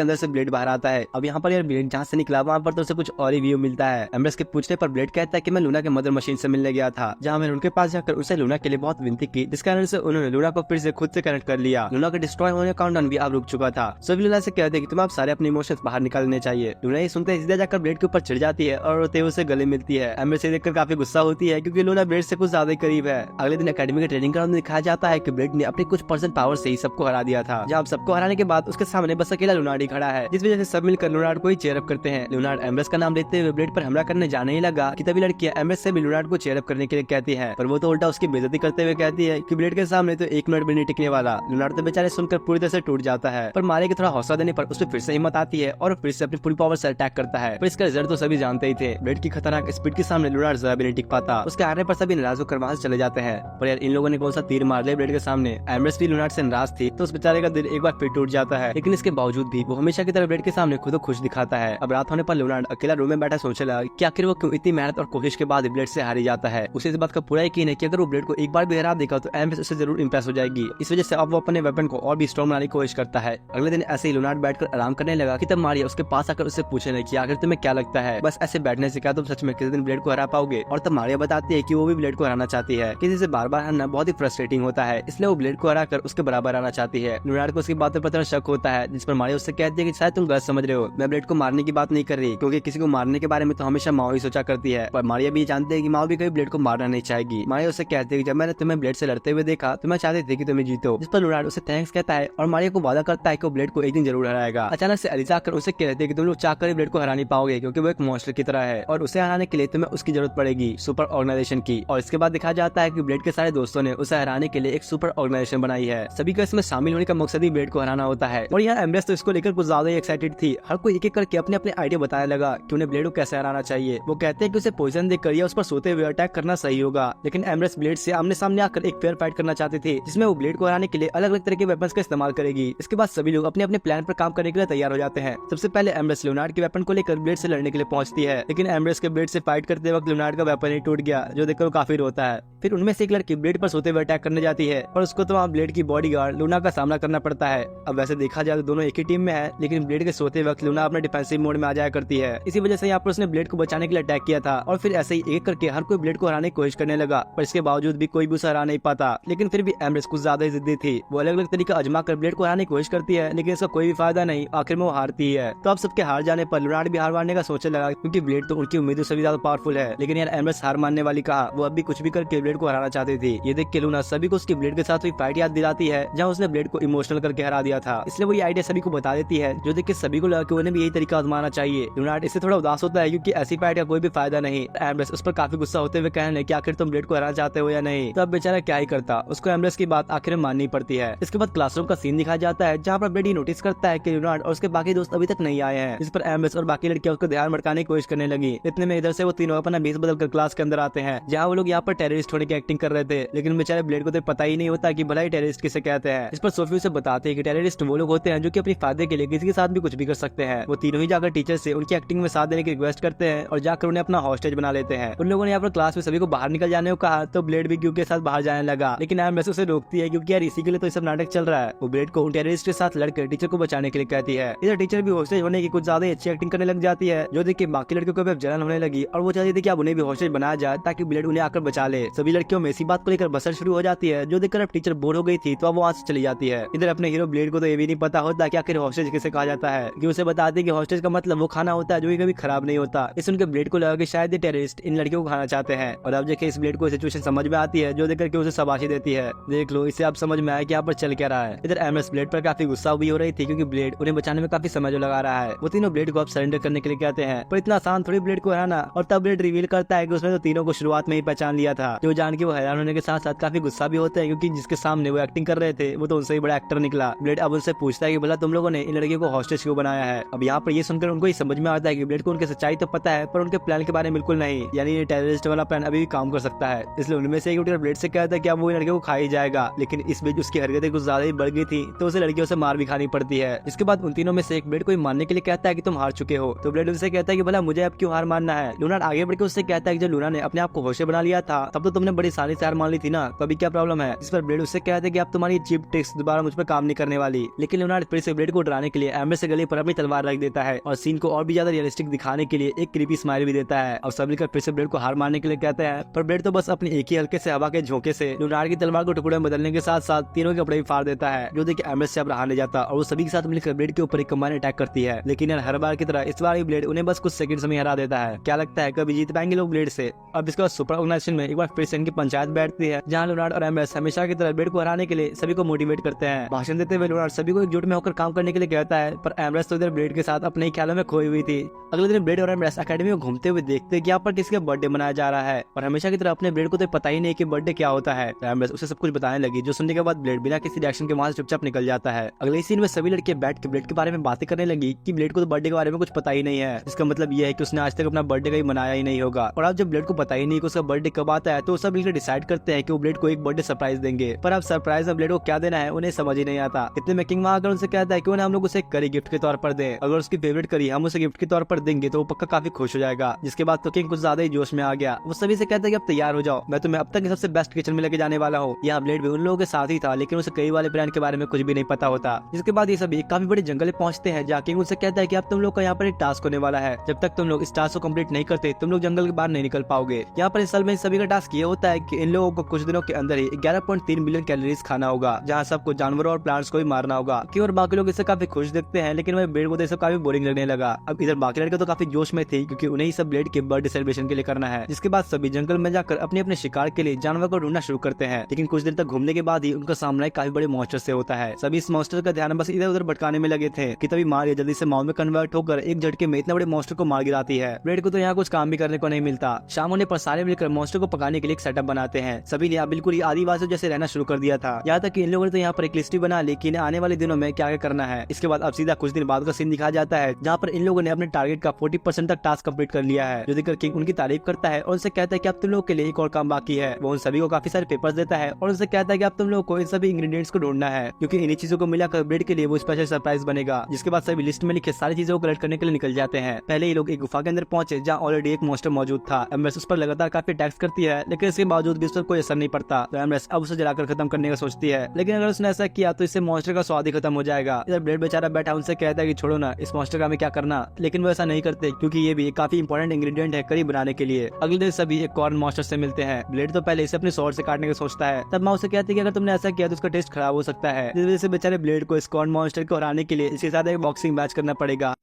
अंदर से ब्लेड बाहर आता है। अब यहाँ पर यार ब्लेड जहाँ से निकला वहाँ पर तो उसे कुछ और ही व्यू मिलता है। एम्ब्रेस के पूछने पर ब्लेड कहता है कि मैं लूना के मदर मशीन से मिलने गया था, जहाँ मैंने उनके पास जाकर उसे लूना के लिए बहुत विनती की, जिस कारण से उन्होंने लूना को फिर से खुद से कनेक्ट कर लिया। लूना का डिस्ट्रॉय होने का काउंटडाउन भी अब रुक चुका था। सभी लूना से कहते हैं कि तुम्हें आप सारे अपने इमोशंस बाहर निकालने चाहिए। लूना ये सुनते सीधा जाकर ब्लेड के ऊपर चढ़ जाती है और रोते हुए उसे गले मिलती है। एम्ब्रेस ये देखकर काफी गुस्सा होती है क्योंकि लूना ब्लेड से कुछ ज्यादा ही करीब है। अगले दिन एकेडमी के ट्रेनिंग ग्राउंड में दिखाया जाता है कि ब्लेड ने अपने कुछ परसेंट पावर से ही सबको हरा दिया था। जब सबको हराने के बाद उसके सामने बस अकेला लूनार्ड ही खड़ा है, जिस वजह से सब मिलकर लूनार्ड को ही चेयर अप करते हैं। लूनार्ड एम्ब्रेस का नाम लेते हुए ब्लेड पर हमला करने जाने ही लगा कि तभी लड़कियां एम्ब्रेस से भी लूनार्ड को चेयर अप करने के लिए कहती है, पर वो तो उल्टा उसकी बेइज्जती करते हुए कहती है कि ब्लेड के सामने तो 1 मिनट भी नहीं टिकने वाला। लूनार्ड तो बेचारे सुनकर पूरी तरह से टूट जाता है, पर मारे के थोड़ा हौसला देने पर उसमें फिर से हिम्मत आती है और फिर से अपनी पूरी पावर से अटैक करता है। पर इसका रिजल्ट तो सभी जानते ही थे। ब्लेड की खतरनाक स्पीड के सामने लूनार्ड जरा भी नहीं टिक पाता। उसके हारने पर सभी नाराज होकर वहां से चले जाते हैं। पर यार इन लोगों ने कौन सा तीर मार लिया ब्लेड के सामने। एम्ब्रेस भी लूनार्ड से नाराज थी तो उस बेचारे का दिल एक बार फिर टूट जाता है, लेकिन इसके बावजूद भी वो हमेशा की तरह ब्लेड के सामने खुद को खुश दिखाता है। अब रात होने पर लूनार्ड अकेला रूम में बैठा सोचने लगा कि आखिर वो क्यों इतनी मेहनत और कोशिश के बाद ब्लेड से हारी जाता है। उसे इस बात का पूरा यकीन है कि अगर वो ब्लेड को एक बार भी हरा देगा तो एम्ब्रेस उससे जरूर इंप्रेस हो जाएगी। इस वजह से अब वो अपने वेपन को और भी स्ट्रॉन्ग बनाने की कोशिश करता है। अगले दिन ऐसे ही लूनार्ड बैठकर आराम करने लगा कि तब मारिया उसके पास आकर उससे पूछने लगी कि आखिर तुम्हें क्या लगता है बस ऐसे बैठने से क्या तुम सच में किसी दिन ब्लेड को हरा पाओगे। और तब मारिया बताती है कि वो भी ब्लेड को हराना चाहती है, किसी से बार बार हारना बहुत ही फ्रस्ट्रेटिंग होता है, इसलिए वो ब्लेड को हराकर उसके बराबर आना चाहती है। लूनार्ड को उसकी बातों पर शक होता है, जिस पर मारिया उससे कहती है कि शायद तुम गलत समझ रहे हो, मैं ब्लेड को मारने की बात नहीं कर रही, क्योंकि किसी को मारने के बारे में तो हमेशा माओ ही सोचा करती है। पर मारिया भी जानते है कि माओ भी कभी ब्लेड को मारना नहीं चाहेगी। मारिया उससे कहती है कि जब मैंने तुम्हें ब्लेड से लड़ते हुए देखा तो मैं चाहती थी कि तुम्हें जीतो, जिस पर लूनार्ड उसे थैंक्स कहता है और मारिया को वादा करता है कि वो ब्लेड को एक दिन जरूर हराएगा। अचानक से एलिजा आकर उसे कहते हैं कि तुम लोग चाहकर ब्लेड को हरा नहीं पाओगे क्योंकि वो एक मॉन्स्टर की तरह है और उसे हराने के लिए तुम्हें उसकी जरूरत पड़ेगी, सुपर ऑर्गेनाइजेशन की। और इसके बाद दिखाया जाता है कि ब्लेड के सारे दोस्तों ने उसे हराने के लिए एक सुपर ऑर्गेनाइजेशन बनाई है। सभी का इसमें शामिल होने का मकसद ही ब्लेड को हराना होता है। और यहाँ एम्ब्रेस तो इसको लेकर कुछ ज्यादा ही एक्साइटेड थी। हर कोई एक एक करके अपने अपने आइडिया बताने लगा कि उन्हें ब्लेड को कैसे हराना चाहिए। वो कहते हैं कि उसे पोइजन देकर या उस पर सोते हुए अटैक करना सही होगा, लेकिन एम्ब्रेस ब्लेड से आमने सामने आकर एक फेयर फाइट करना चाहते थे, जिसमें वो ब्लेड को हराने के लिए अलग अलग तरह के वेपन्स का इस्तेमाल करेगी। इसके बाद सभी लोग अपने अपने प्लान पर काम करने के लिए तैयार हो जाते हैं। सबसे पहले एम्ब्रेस लूनार्ड के वेपन को लेकर ब्लेड से लड़ने के लिए पहुंचती है, लेकिन एम्ब्रेस के ब्लेड से फाइट करते वक्त लूनार्ड का वेपन ही टूट गया, जो देखकर वो काफी रोता है। फिर उनमें से एक लड़की ब्लेड पर सोते हुए अटैक करने जाती है और उसको तो वहाँ ब्लेड की बॉडीगार्ड लूना का सामना करना पड़ता है। अब वैसे देखा जाए तो दोनों एक ही टीम में है, लेकिन ब्लेड के सोते वक्त लूना अपने डिफेंसिव मोड में आ जाया करती है। इसी वजह से यहाँ पर उसने ब्लेड को बचाने के लिए अटैक किया था और फिर ऐसे ही एक करके हर कोई ब्लेड को हराने की कोशिश करने लगा, पर इसके बावजूद भी कोई भी उसे हरा नहीं पाता। लेकिन फिर भी एम्ब्रेस कुछ ज्यादा ही जिद्दी थी। वो अलग अलग तरीका आजमा कर ब्लेड को हराने की कोशिश करती है, लेकिन इसका कोई भी फायदा नहीं, आखिर में वो हारती है। तो अब सबके हार जाने पर लूनार्ड भी हार मारने का सोचने लगा, क्योंकि ब्लेड तो उनकी उम्मीदों से भी ज्यादा पावरफुल है। लेकिन यार एम्ब्रेस हार मानने वाली कहा, वो अब भी कुछ भी करके ब्लेड को हराना चाहती थी। ये देख के लूना सभी को उसकी ब्लेड के साथ हुई फाइट याद दिलाती है, जहाँ उसने ब्लेड को इमोशनल करके हरा दिया था। इसलिए वो ये आइडिया सभी को बता देती है, जो देख के सभी को लगा कि उन्हें भी यही तरीका आजमाना चाहिए। लूनार्ड इससे थोड़ा उदास होता है क्योंकि ऐसी फाइट का कोई भी फायदा नहीं। एम्ब्रेस उस पर काफी गुस्सा होते हुए कहने कि आखिर तुम ब्लेड को हराना चाहते हो या नहीं। तो अब बेचारा क्या ही करता, उसको एम्ब्रेस की बात आखिर में माननी पड़ती है। इसके बाद क्लासरूम का सीन दिखाया जाता है, जहाँ पर ब्लेड नोटिस करता है कि लूनार्ड और उसके बाकी दोस्त अभी तक नहीं आए हैं, जिस पर एम्ब्रेस और बाकी लड़कियां उसको ध्यान भटकाने की कोशिश करने लगी। इतने में इधर से वो तीनों अपना भेष बदलकर क्लास के अंदर आते हैं, जहाँ वो लोग यहाँ पर टेररिस्ट होने की एक्टिंग कर रहे थे। लेकिन बेचारे ब्लेड को तो पता ही नहीं होता कि भला ही टेररिस्ट किसे कहते हैं। इस पर सोफी उसे बताते हैं कि टेररिस्ट वो लोग होते हैं जो कि अपने फायदे के लिए किसी के साथ भी कुछ भी कर सकते हैं। वो तीनों ही जाकर टीचर से उनकी एक्टिंग में साथ देने की रिक्वेस्ट करते हैं और जाकर उन्हें अपना हॉस्टेज बना लेते हैं। उन लोगों ने यहाँ पर क्लास में सभी को बाहर निकल जाने को कहा तो ब्लेड भी क्यू के साथ बाहर जाने लगा, लेकिन एम्ब्रेस उसे रोकती है क्योंकि यार इसी के लिए तो सब नाटक चल रहा है। वो ब्लेड को उन टेररिस्ट के साथ लड़कर टीचर को बचाने के लिए कहती है। इधर टीचर भी हॉस्टेज होने की कुछ ज्यादा अच्छी एक्टिंग करने लग जाती है, जो देख के बाकी लड़कियों को भी जलन होने लगी और वो चाहती थी कि अब उन्हें भी हॉस्टेज बनाया जाए ताकि ब्लेड उन्हें आकर बचा ले। सभी लड़कियों में इसी बात को लेकर बहस शुरू हो जाती है, जो देखकर अब टीचर बोर हो गई थी तो अब वो वहाँ से चली जाती है। इधर अपने हीरो ब्लेड को तो ये भी नहीं पता होता कि आखिर हॉस्टेज किसे कहा जाता है, कि उसे बताते कि हॉस्टेज का मतलब वो खाना होता है जो कभी खराब नहीं होता। इस उनके ब्लेड को लगा कि शायद ये टेररिस्ट इन लड़कियों को खाना चाहते हैं और अब देखिए इस ब्लेड को सिचुएशन समझ में आती है, जो देखकर के उसे शाबाशी देती है। देख लो इसे आप समझ में आया कि यहाँ पर चल क्या रहा है। इधर एम्ब्रेस ब्लेड पर काफी गुस्सा भी हो रही थी क्योंकि ब्लेड उन्हें बचाने में काफी समय लगा रहा है। वो तीनों ब्लेड को अब सरेंडर करने के लिए कहते हैं, पर इतना आसान थोड़ी ब्लेड को है ना। और तब ब्लेड रिवील करता है कि उसने तो तीनों को शुरुआत में ही पहचान लिया था, जो जान के वो हैरान होने के साथ साथ काफी गुस्सा भी होते हैं क्योंकि जिसके सामने वो एक्टिंग कर रहे थे वो तो उनसे ही बड़ा एक्टर निकला। ब्लेड अब उनसे पूछता है कि भला तुम लोगों ने इन लड़कियों को हॉस्टेज क्यों बनाया है। अब यहाँ पर ये सुनकर उनको ही समझ में आता है कि ब्लेड को उनकी सच्चाई तो पता है पर उनके प्लान के बारे में बिल्कुल नहीं, यानी ये टेररिस्ट वाला प्लान अभी भी काम कर सकता है। इसलिए उनमें से एक उठकर ब्लेड से कहता है कि अब वो लड़कियों को खा ही जाएगा, लेकिन इस बीच उसकी हरकतें कुछ ज्यादा ही बढ़ गई थी तो उसे लड़कियों से मार भी खानी पड़ती है। इसके बाद उन तीनों में से एक ब्लेड को मारने के लिए कहता है कि तुम हार चुके हो, तो ब्लेड उनसे कहता है कि भला मुझे अब क्यों हार मानना है। लूना आगे बढ़कर उससे कहता है कि जब लूना ने अपने आप को होशे बना लिया था तब तो तुमने बड़ी सारी से हार मान ली थी ना, तो अभी क्या प्रॉब्लम है। इस पर ब्लेड उससे कहते हैं कि अब तुम्हारी चीप ट्रिक्स दोबारा मुझ पर काम नहीं करने वाली। लेकिन लूना फिर से ब्लेड को डराने के लिए एम्ब्रेस से गले पर अपनी तलवार रख देता है और सीन को और भी ज्यादा रियलिस्टिक दिखाने के लिए एक क्रीपी स्माइल भी देता है और सब मिलकर फिर से ब्लेड को हार मारने के लिए कहते हैं। पर ब्लेड तो बस अपनी एक ही हल्के से हवा के झोंके से लूनार की तलवार को टुकड़े में बदलने के साथ साथ तीनों के कपड़े भी फाड़ देता है, जो देखिए एम्ब्रेस से अब रहा नहीं जाता और वो सभी के साथ मिलकर ब्लेड के ऊपर एक कंबाइन अटैक करती है। लेकिन यार हर बार की तरह इस बार ब्लेड उन्हें बस कुछ सेकंड्स में हरा देता है। क्या लगता है कभी जीत पाएंगे लोग ब्लेड से। अब इसके बाद सुपर ऑर्गेनाइजेशन में एक बार फिर से इनकी पंचायत बैठती है, जहाँ लूनार्ड और एम्ब्रेस हमेशा की तरह ब्लेड को हराने के लिए सभी को मोटिवेट करते हैं। भाषण देते हुए लूनार्ड सभी को एकजुट में होकर काम करने के लिए कहता है, पर एम्ब्रेस तो इधर ब्लेड के साथ अपने ख्यालों में खोई हुई थी। अगले दिन ब्लेड और एम्ब्रेस अकेडमी में घूमते हुए देखते हैं कि यहाँ पर किसका बर्थडे मनाया जा रहा है और हमेशा की तरह अपने ब्लेड को तो पता ही नहीं कि बर्थडे क्या होता है। तो एम्ब्रेस उसे सब कुछ बताने लगी, जो सुनने के बाद ब्लेड बिना किसी रिएक्शन के वहां से चुपचाप निकल जाता है। अगले सीन में सभी लड़के बैठ के ब्लेड के बारे में बातें करने लगी कि ब्लेड को तो बर्थडे के बारे में कुछ पता ही नहीं है। इसका मतलब ये है कि उसने आज तक अपना बर्थडे कहीं मनाया ही नहीं होगा। और अब जब ब्लेड को पता ही नहीं कि उसका बर्थडे कब आता है तो सब मिलकर डिसाइड करते हैं कि वो ब्लेड को एक बर्थडे सरप्राइज देंगे। पर अब सरप्राइज में ब्लेड को क्या देना है उन्हें समझ ही नहीं आता। इतने में किंग वहां आकर उनसे कहता है कि उन्हें हम लोग उसे करी गिफ्ट के तौर पर दें। अगर उसकी फेवरेट करी हम उसे गिफ्ट के तौर पर देंगे तो वो पक्का काफी खुश हो जाएगा। जिसके बाद तो किंग कुछ ज्यादा ही जोश में आ गया। वो सभी से कहता है कि अब तैयार हो जाओ, मैं तुम्हें अब तक सबसे बेस्ट किचन में लेके जाने वाला हूँ। यहाँ ब्लेड भी उन लोगों के साथ ही था, लेकिन उसे कई वाले प्लान के बारे में कुछ भी नहीं पता होता। जिसके बाद ये सभी काफी बड़े जंगल में पहुंचते हैं, जहाँ किंग उनसे कहता है कि अब तुम लोग का यहाँ पर एक टास्क होने वाला है। जब तक तुम लोग इस टास्क को कंप्लीट नहीं करते तुम लोग जंगल के बाहर नहीं निकल पाओगे। यहाँ पर इस साल में सभी का टास्क ये होता है कि इन लोगों को कुछ दिनों के अंदर ही 11.3 बिलियन कैलोरीज खाना होगा, जहाँ सबको जानवरों और प्लांट्स को भी मारना होगा। कि और बाकी लोग इससे काफी खुश दिखते हैं, लेकिन वह ब्लेड को तो काफी बोरिंग लगने लगा। अब इधर बाकी लड़के तो काफी जोश में थे क्योंकि उन्हें ही सब ब्लेड के बर्थडे सेलिब्रेशन के लिए करना है। जिसके बाद सभी जंगल में जाकर अपने अपने शिकार के लिए जानवर को ढूंढना शुरू करते हैं। लेकिन कुछ देर तक घूमने के बाद ही उनका सामना काफी बड़े मॉन्स्टर से होता है। सभी इस मॉन्स्टर का ध्यान बस इधर उधर भटकाने में लगे थे कि तभी मारिया जल्दी से माउस में कन्वर्ट होकर एक झटके में इतने बड़े मॉन्स्टर को मार गिराती है। ब्लेड को तो यहाँ कुछ काम भी करने को नहीं मिलता। शाम होने पर सारे मिलकर मॉन्स्टर को पकाने के लिए एक सेटअप बनाते हैं। सभी ने यहाँ बिल्कुल ही आदिवासियों जैसे रहना शुरू कर दिया था। यहाँ तक कि इन लोगों ने तो यहाँ पर एक लिस्ट भी बना ली कि इन्हें आने वाले दिनों में क्या क्या करना है। इसके बाद अब सीधा कुछ दिन बाद का सीन दिखाया जाता है, जहाँ पर इन लोगों ने अपने टारगेट का 40% तक टास्क कंप्लीट कर लिया है। जो देखकर किंग उनकी तारीफ करता है और उनसे कहता है कि अब तुम लोगों के लिए एक और काम बाकी है। वो उन सभी को काफी सारे पेपर्स देता है और उनसे कहता है कि अब तुम लोगों को इन सभी इंग्रेडिएंट्स को ढूंढना है, क्योंकि इन्हीं चीजों को मिलाकर ब्रेड के लिए वो स्पेशल सरप्राइज बनेगा। जिसके बाद सभी लिस्ट में लिखे सारी चीजों को कलेक्ट करने के लिए निकल जाते हैं। पहले ये लोग एक गुफा के अंदर पहुंचे, जहाँ ऑलरेडी एक मॉन्स्टर मौजूद था। एम्ब्रेस उस पर लगातार काफी अटैक्स करती है, लेकिन इसके बावजूद भी उस पर कोई असर नहीं पड़ता। तो एम्ब्रेस अब उसे जलाकर खत्म करने का सोचती है, लेकिन अगर उसने ऐसा किया तो इससे मॉन्स्टर का स्वाद ही खत्म हो जाएगा। इधर ब्लेड बेचारा बैठा उनसे कहता है कि छोड़ो ना, इस मॉन्स्टर का हमें क्या करना। लेकिन वो ऐसा नहीं करते, क्योंकि ये भी काफी इंपॉर्टेंट इंग्रेडिएंट है करी बनाने के लिए। अगले दिन सभी एक कॉर्न मॉन्स्टर से मिलते हैं। ब्लेड तो पहले इसे अपने स्वॉर्ड से काटने का सोचता है, तब माँ उसे कहती है कि अगर तुमने ऐसा किया तो उसका टेस्ट खराब हो सकता है। इस वजह से बेचारे ब्लेड को इस कॉर्न मॉन्स्टर को हराने के लिए इसके साथ एक बॉक्सिंग मैच करना पड़ेगा।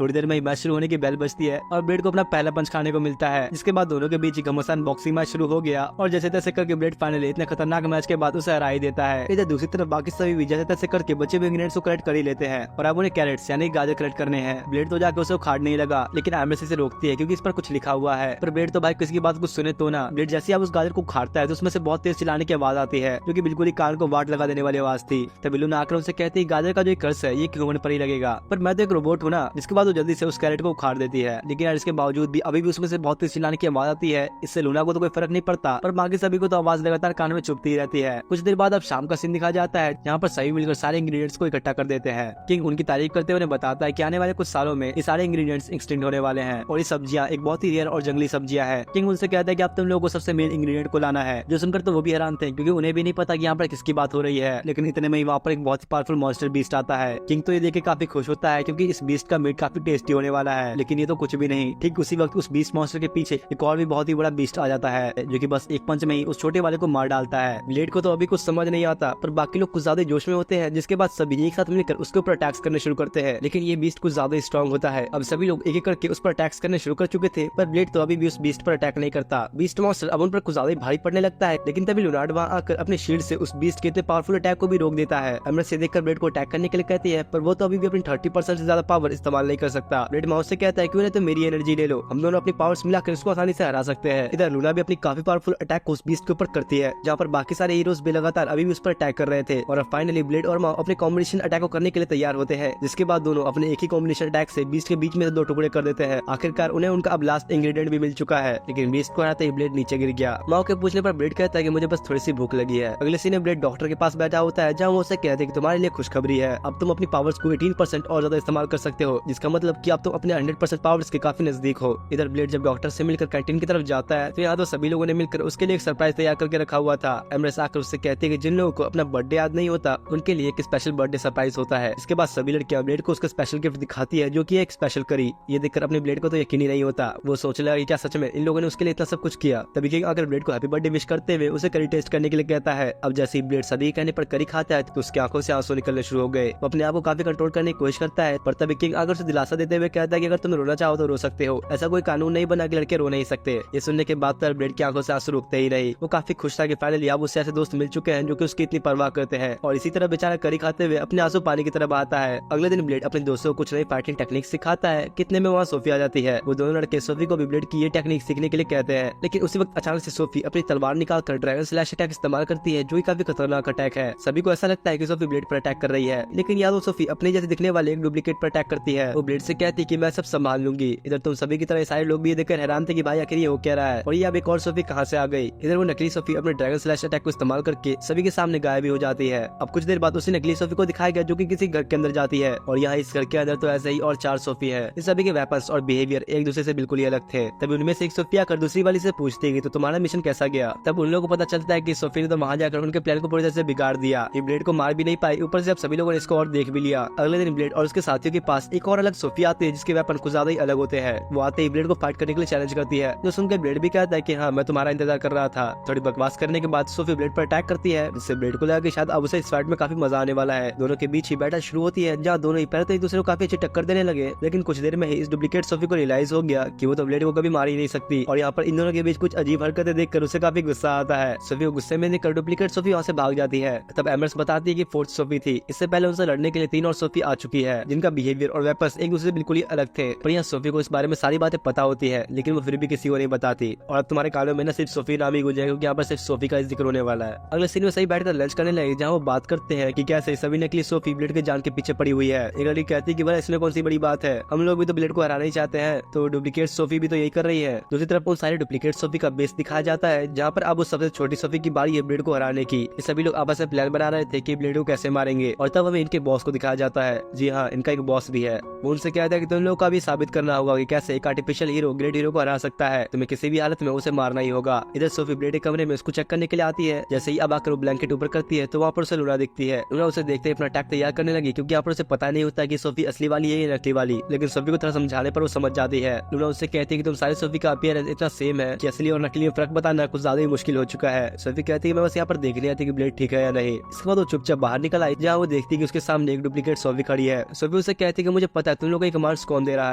थोड़ी देर में ही मैच शुरू होने की बेल बजती है और ब्लेड को अपना पहला पंच खाने को मिलता है। जिसके बाद दोनों के बीच एक घमासान बॉक्सिंग मैच शुरू हो गया और जैसे तैसे करके ब्लेड फाइनली इतने खतरनाक मैच के बाद उसे हरा ही देता है। इधर दूसरी तरफ बाकी सभी भी जैसे तैसे करके बचे हुए इंग्रेडिएंट्स को कलेक्ट कर ही लेते हैं और अब उन्हें कैरेट्स यानी गाजर कलेक्ट करने हैं। ब्लेड तो जाकर उसे उखाड़ नहीं लगा, लेकिन एम्ब्रेस इसे रोकती है क्योंकि इस पर कुछ लिखा हुआ है। पर ब्लेड तो भाई किसी की बात कुछ सुने तो ना। ब्लेड जैसे आप उस गाजर को उखाड़ता है तो उसमें से बहुत तेज चिल्लाने की आवाज आती है, जो कि बिल्कुल ही कान को वाट लगा देने वाली आवाज थी। तब लूना आकर उनसे कहती है गाजर का जो कर्ज है ये क्यों पर ही लगेगा, पर मैं तो एक रोबोट हूँ ना। जिसके बाद तो जल्दी से उस कैरेट को उखाड़ देती है, लेकिन यार इसके बावजूद भी अभी भी उसमें से बहुत तेज चिल्लाने की आवाज आती है। इससे लूना को तो कोई फर्क नहीं पड़ता, पर बाकी सभी को तो आवाज लगातार कान में चुभती रहती है। कुछ देर बाद अब शाम का सीन दिखाया जाता है, जहाँ पर सभी मिलकर सारे इंग्रेडिएंट्स को इकट्ठा कर देते हैं। किंग उनकी तारीफ करते हुए बताता है कि आने वाले कुछ सालों में ये सारे इंग्रेडिएंट्स एक्सटिंक्ट होने वाले हैं और ये सब्जियां एक बहुत ही रेयर और जंगली सब्जियां हैं। किंग उनसे कहता है कि आप तुम लोगों को सबसे मेन इंग्रेडिएंट को लाना है। जो सुनकर तो वो भी हैरान थे, क्योंकि उन्हें भी नहीं पता कि यहाँ पर किसकी बात हो रही है। लेकिन इतने में ही वहाँ पर एक बहुत ही पावरफुल मॉन्स्टर बीस्ट आता है। किंग तो ये देख के काफी खुश होता है, क्योंकि इस बीस्ट का मीट काफी टेस्टी होने वाला है। लेकिन ये तो कुछ भी नहीं। ठीक उसी वक्त उस बीस्ट मॉन्स्टर के पीछे एक और भी बहुत ही बड़ा बीस्ट आ जाता है, जो कि बस एक पंच में ही उस छोटे वाले को मार डालता है। ब्लेड को तो अभी कुछ समझ नहीं आता, पर बाकी लोग कुछ ज्यादा जोश में होते हैं, जिसके बाद सभी एक साथ मिलकर उसके ऊपर अटैक्स करने शुरू करते हैं। लेकिन ये बीस्ट कुछ ज्यादा स्ट्रॉन्ग होता है। अब सभी लोग एक एक करके उस पर अटैक्स करने शुरू कर चुके थे, पर ब्लेड तो अभी भी उस बीस्ट पर अटैक नहीं करता। बीस्ट मॉन्स्टर अब उन पर कुछ ज्यादा भारी पड़ने लगता है, लेकिन तभी लुनार्ड वहाँ आकर अपने शील्ड से उस बीस्ट के इतने पावरफुल अटैक को भी रोक देता है। एमरेट से देखकर ब्लेड को अटैक करने के लिए कहती है, पर वो तो अभी भी अपनी 30% से ज्यादा पावर इस्तेमाल नहीं कर सकता। ब्लेड माउस से कहता है कि उन्हें तो मेरी एनर्जी ले लो, हम दोनों अपनी पावर्स मिलाकर इसको आसानी से हरा सकते हैं। इधर लूना भी अपनी काफी पावरफुल अटैक को उस बीस्ट के ऊपर करती है, जहाँ पर बाकी सारे हीरोज भी लगातार अभी भी उस पर अटैक कर रहे थे। और अब फाइनली ब्लेड और माओ अपने कॉम्बिनेशन अटैक को करने के लिए तैयार होते हैं, जिसके बाद दोनों अपने एक ही कॉम्बिनेशन अटैक से बीस्ट के बीच में दो टुकड़े कर देते हैं। आखिरकार उन्हें उनका अब लास्ट इंग्रेडिएंट भी मिल चुका है, लेकिन बीस्ट को हराते ही ब्लेड नीचे गिर गया। माओ के पूछने पर ब्लेड कहता है कि मुझे बस थोड़ी सी भूख लगी है। अगले सीन में ब्लेड डॉक्टर के पास बैठा होता है, जहाँ वो उसे कहते हैं कि तुम्हारे लिए खुशखबरी है, अब तुम अपनी पावर्स को 18% और ज्यादा इस्तेमाल कर सकते हो, जिसका मतलब कि अब तुम अपने 100% पावर्स के काफी नजदीक हो। इधर ब्लेड जब डॉक्टर से मिलकर कैंटीन की तरफ जाता है, तो यहाँ तो सभी लोगों ने मिलकर उसके लिए एक सरप्राइज तैयार करके रखा हुआ था। एमरेस आकर उससे कहती है कि जिन लोगों को अपना बर्थडे याद नहीं होता, उनके लिए एक स्पेशल बर्थडे सरप्राइज होता है। इसके बाद सभी लड़कियां ब्लेड को उसका स्पेशल गिफ्ट दिखाती है, जो कि एक स्पेशल करी। ये देखकर अपने ब्लेड को तो यकीन ही नहीं होता। वो सोच लगा कि क्या सच में इन लोगों ने उसके लिए इतना सब कुछ किया। तभी किंग आकर ब्लेड को हैप्पी बर्थडे विश करते हुए उसे करी टेस्ट करने के लिए कहता है। अब जैसे ही ब्लेड सभी कहने पर करी खाता है, तो उसकी आंखों से आंसू निकलने शुरू हो गए। वो अपने आप को काफी कंट्रोल करने की कोशिश करता है, पर तभी किंग आकर उसे दिलासा देते हुए कहता है कि अगर तुम रोना चाहो तो रो सकते हो, ऐसा कोई कानून नहीं बना कि लड़के रो नहीं सकते। ये सुनने के बाद तो ब्लेड की आंखों से आंसू रुकते ही नहीं। वो काफी खुश था कि फाइनली अब उससे ऐसे दोस्त मिल चुके हैं जो कि उसकी इतनी परवाह करते हैं। और इसी तरह बेचारा करी खाते हुए अपने आंसू पानी की तरह बहाता है। अगले दिन ब्लेड अपने दोस्तों को कुछ नई फाइटिंग टेक्निक सिखाता है। कितने में वहाँ सोफी आ जाती है। वो दोनों लड़के सोफी को भी ब्लेड की ये टेक्निक सीखने के लिए कहते हैं, लेकिन उसी वक्त अचानक से सोफी अपनी तलवार निकाल कर ड्रैगन स्लैश अटैक इस्तेमाल करती है, जो कि काफी खतरनाक अटैक है। सभी को ऐसा लगता है कि सोफी ब्लेड पर अटैक कर रही है, लेकिन याद वो सोफी अपने जैसे दिखने वाले एक डुप्लीकेट पर अटैक करती है। वो ब्लेड से कहती है कि मैं सब संभाल लूंगी। इधर तुम सभी की तरह सारे लोग भी ये देखकर हैरान थे कि भाई आखिर ये हो क्या रहा है, और ये अब एक और सोफी कहाँ से आ गई। इधर वो नकली सोफी अपने ड्रैगन स्लैश अटैक को इस्तेमाल करके सभी के सामने गायब भी हो जाती है। अब कुछ देर बाद उसी नकली सोफी को दिखाया गया, जो कि किसी घर के अंदर जाती है, और यहाँ इस घर के अंदर तो ऐसे ही और 4 सोफी है। इस सभी के वेपन्स और बिहेवियर एक दूसरे से बिल्कुल ही अलग थे। तभी उनमें से एक सोफी आकर दूसरी वाली से पूछती है तो तुम्हारा मिशन कैसा गया। तब उन लोगों को पता चलता है कि सोफी ने तो वहां जाकर उनके प्लान को पूरी तरह से बिगाड़ दिया। ये ब्लेड को मार भी नहीं पाई, ऊपर से अब सभी लोगों ने इसको और देख भी लिया। अगले दिन ब्लेड और उसके साथियों के पास एक और अलग सोफी आती है, जिसके वेपन कुछ ज्यादा ही अलग होते हैं। वो आते ही ब्लेड को फाइट करने के लिए चैलेंज करती है, जो सुनकर ब्लेड भी कहता है कि हाँ मैं तुम्हारा इंतजार कर रहा था। थोड़ी बकवास करने के बाद सोफी ब्लेड पर अटैक करती है, जिससे ब्लेड को लगा कि शायद अब उसे इस फाइट में काफी मजा आने वाला है। दोनों के बीच ही बैटल शुरू होती है, जहाँ दोनों ही पहले तो एक दूसरे को काफी अच्छी टक्कर देने लगे, लेकिन कुछ देर में ही इस डुप्लीकेट सोफी को रियलाइज हो गया कि वो तो ब्लेड को कभी मार ही नहीं सकती। और यहाँ पर इन दोनों के बीच कुछ अजीब हरकतें देखकर उसे काफी गुस्सा आता है। सोफी को गुस्से में देखकर डुप्लीकेट सोफी वहाँ से भाग जाती है। तब एमर्स बताती है कि 4th सोफी थी। इससे पहले उनसे लड़ने के लिए 3 और सोफी आ चुकी है, जिनका बिहेवियर और वेपन्स एक दूसरे से बिल्कुल ही अलग थे। पर यहाँ सोफी को इस बारे में सारी बातें पता होती है, लेकिन वो फिर भी किसी को नहीं बताती। और अब तुम्हारे कानों में न सिर्फ सोफी नाम ही गुंजेगा, क्योंकि यहाँ पर सिर्फ सोफी का जिक्र होने वाला है। अगले सीन में सही बैठकर लंच करने लगे, जहाँ वो बात करते हैं कि कैसे सभी नकली सोफी ब्लेड के जान के पीछे पड़ी हुई है। एक लड़की कहती है कि भाई इसमें कौन सी बड़ी बात है, हम लोग भी तो ब्लेड को हराना ही चाहते हैं, तो डुप्लीकेट सोफी भी तो यही कर रही है। दूसरी तरफ उन सारे डुप्लीकेट सोफी का बेस दिखाया जाता है, जहाँ पर अब उस सबसे छोटी सोफी की बारी है ब्लेड को हराने की। सभी लोग आपस में प्लान बना रहे थे कि ब्लेड को कैसे मारेंगे, और तब हमें इनके बॉस को दिखाया जाता है। जी हाँ, इनका एक बॉस भी है। वो उनसे कहता है कि तुम लोग का भी साबित करना होगा कि कैसे एक आर्टिफिशियल हीरो ग्रेट हीरो को हरा सकता है, तुम्हें किसी भी हालत में उसे मारना ही होगा। इधर सोफी ब्लेड के कमरे में उसको चेक करने के लिए आती है। जैसे ही अब आकर वो ब्लैंकेट ऊपर करती है, तो वहाँ पर उसे लूना दिखती है। लूना उसे देखते ही अपना अटैक तैयार करने लगी, क्योंकि यहाँ पर उसे पता नहीं होता कि सोफी असली वाली है या नकली वाली। लेकिन सोफी को थोड़ा समझाने पर वो समझ जाती है। लूना उससे कहती है कि तुम सारे सोफी का अपीयरेंस इतना सेम है कि असली और नकली में फर्क बताना कुछ ज्यादा ही मुश्किल हो चुका है। सोफी कहती है मैं बस यहाँ पर देखने आती कि ब्लेड ठीक है या नहीं। इसके बाद वो चुपचाप बाहर निकल आई, जहाँ वो देखती है कि उसके सामने एक डुप्लीकेट सोफी खड़ी है। सोफी उसे कहती है कि मुझे पता है तुम लोगों को कमांड्स कौन दे रहा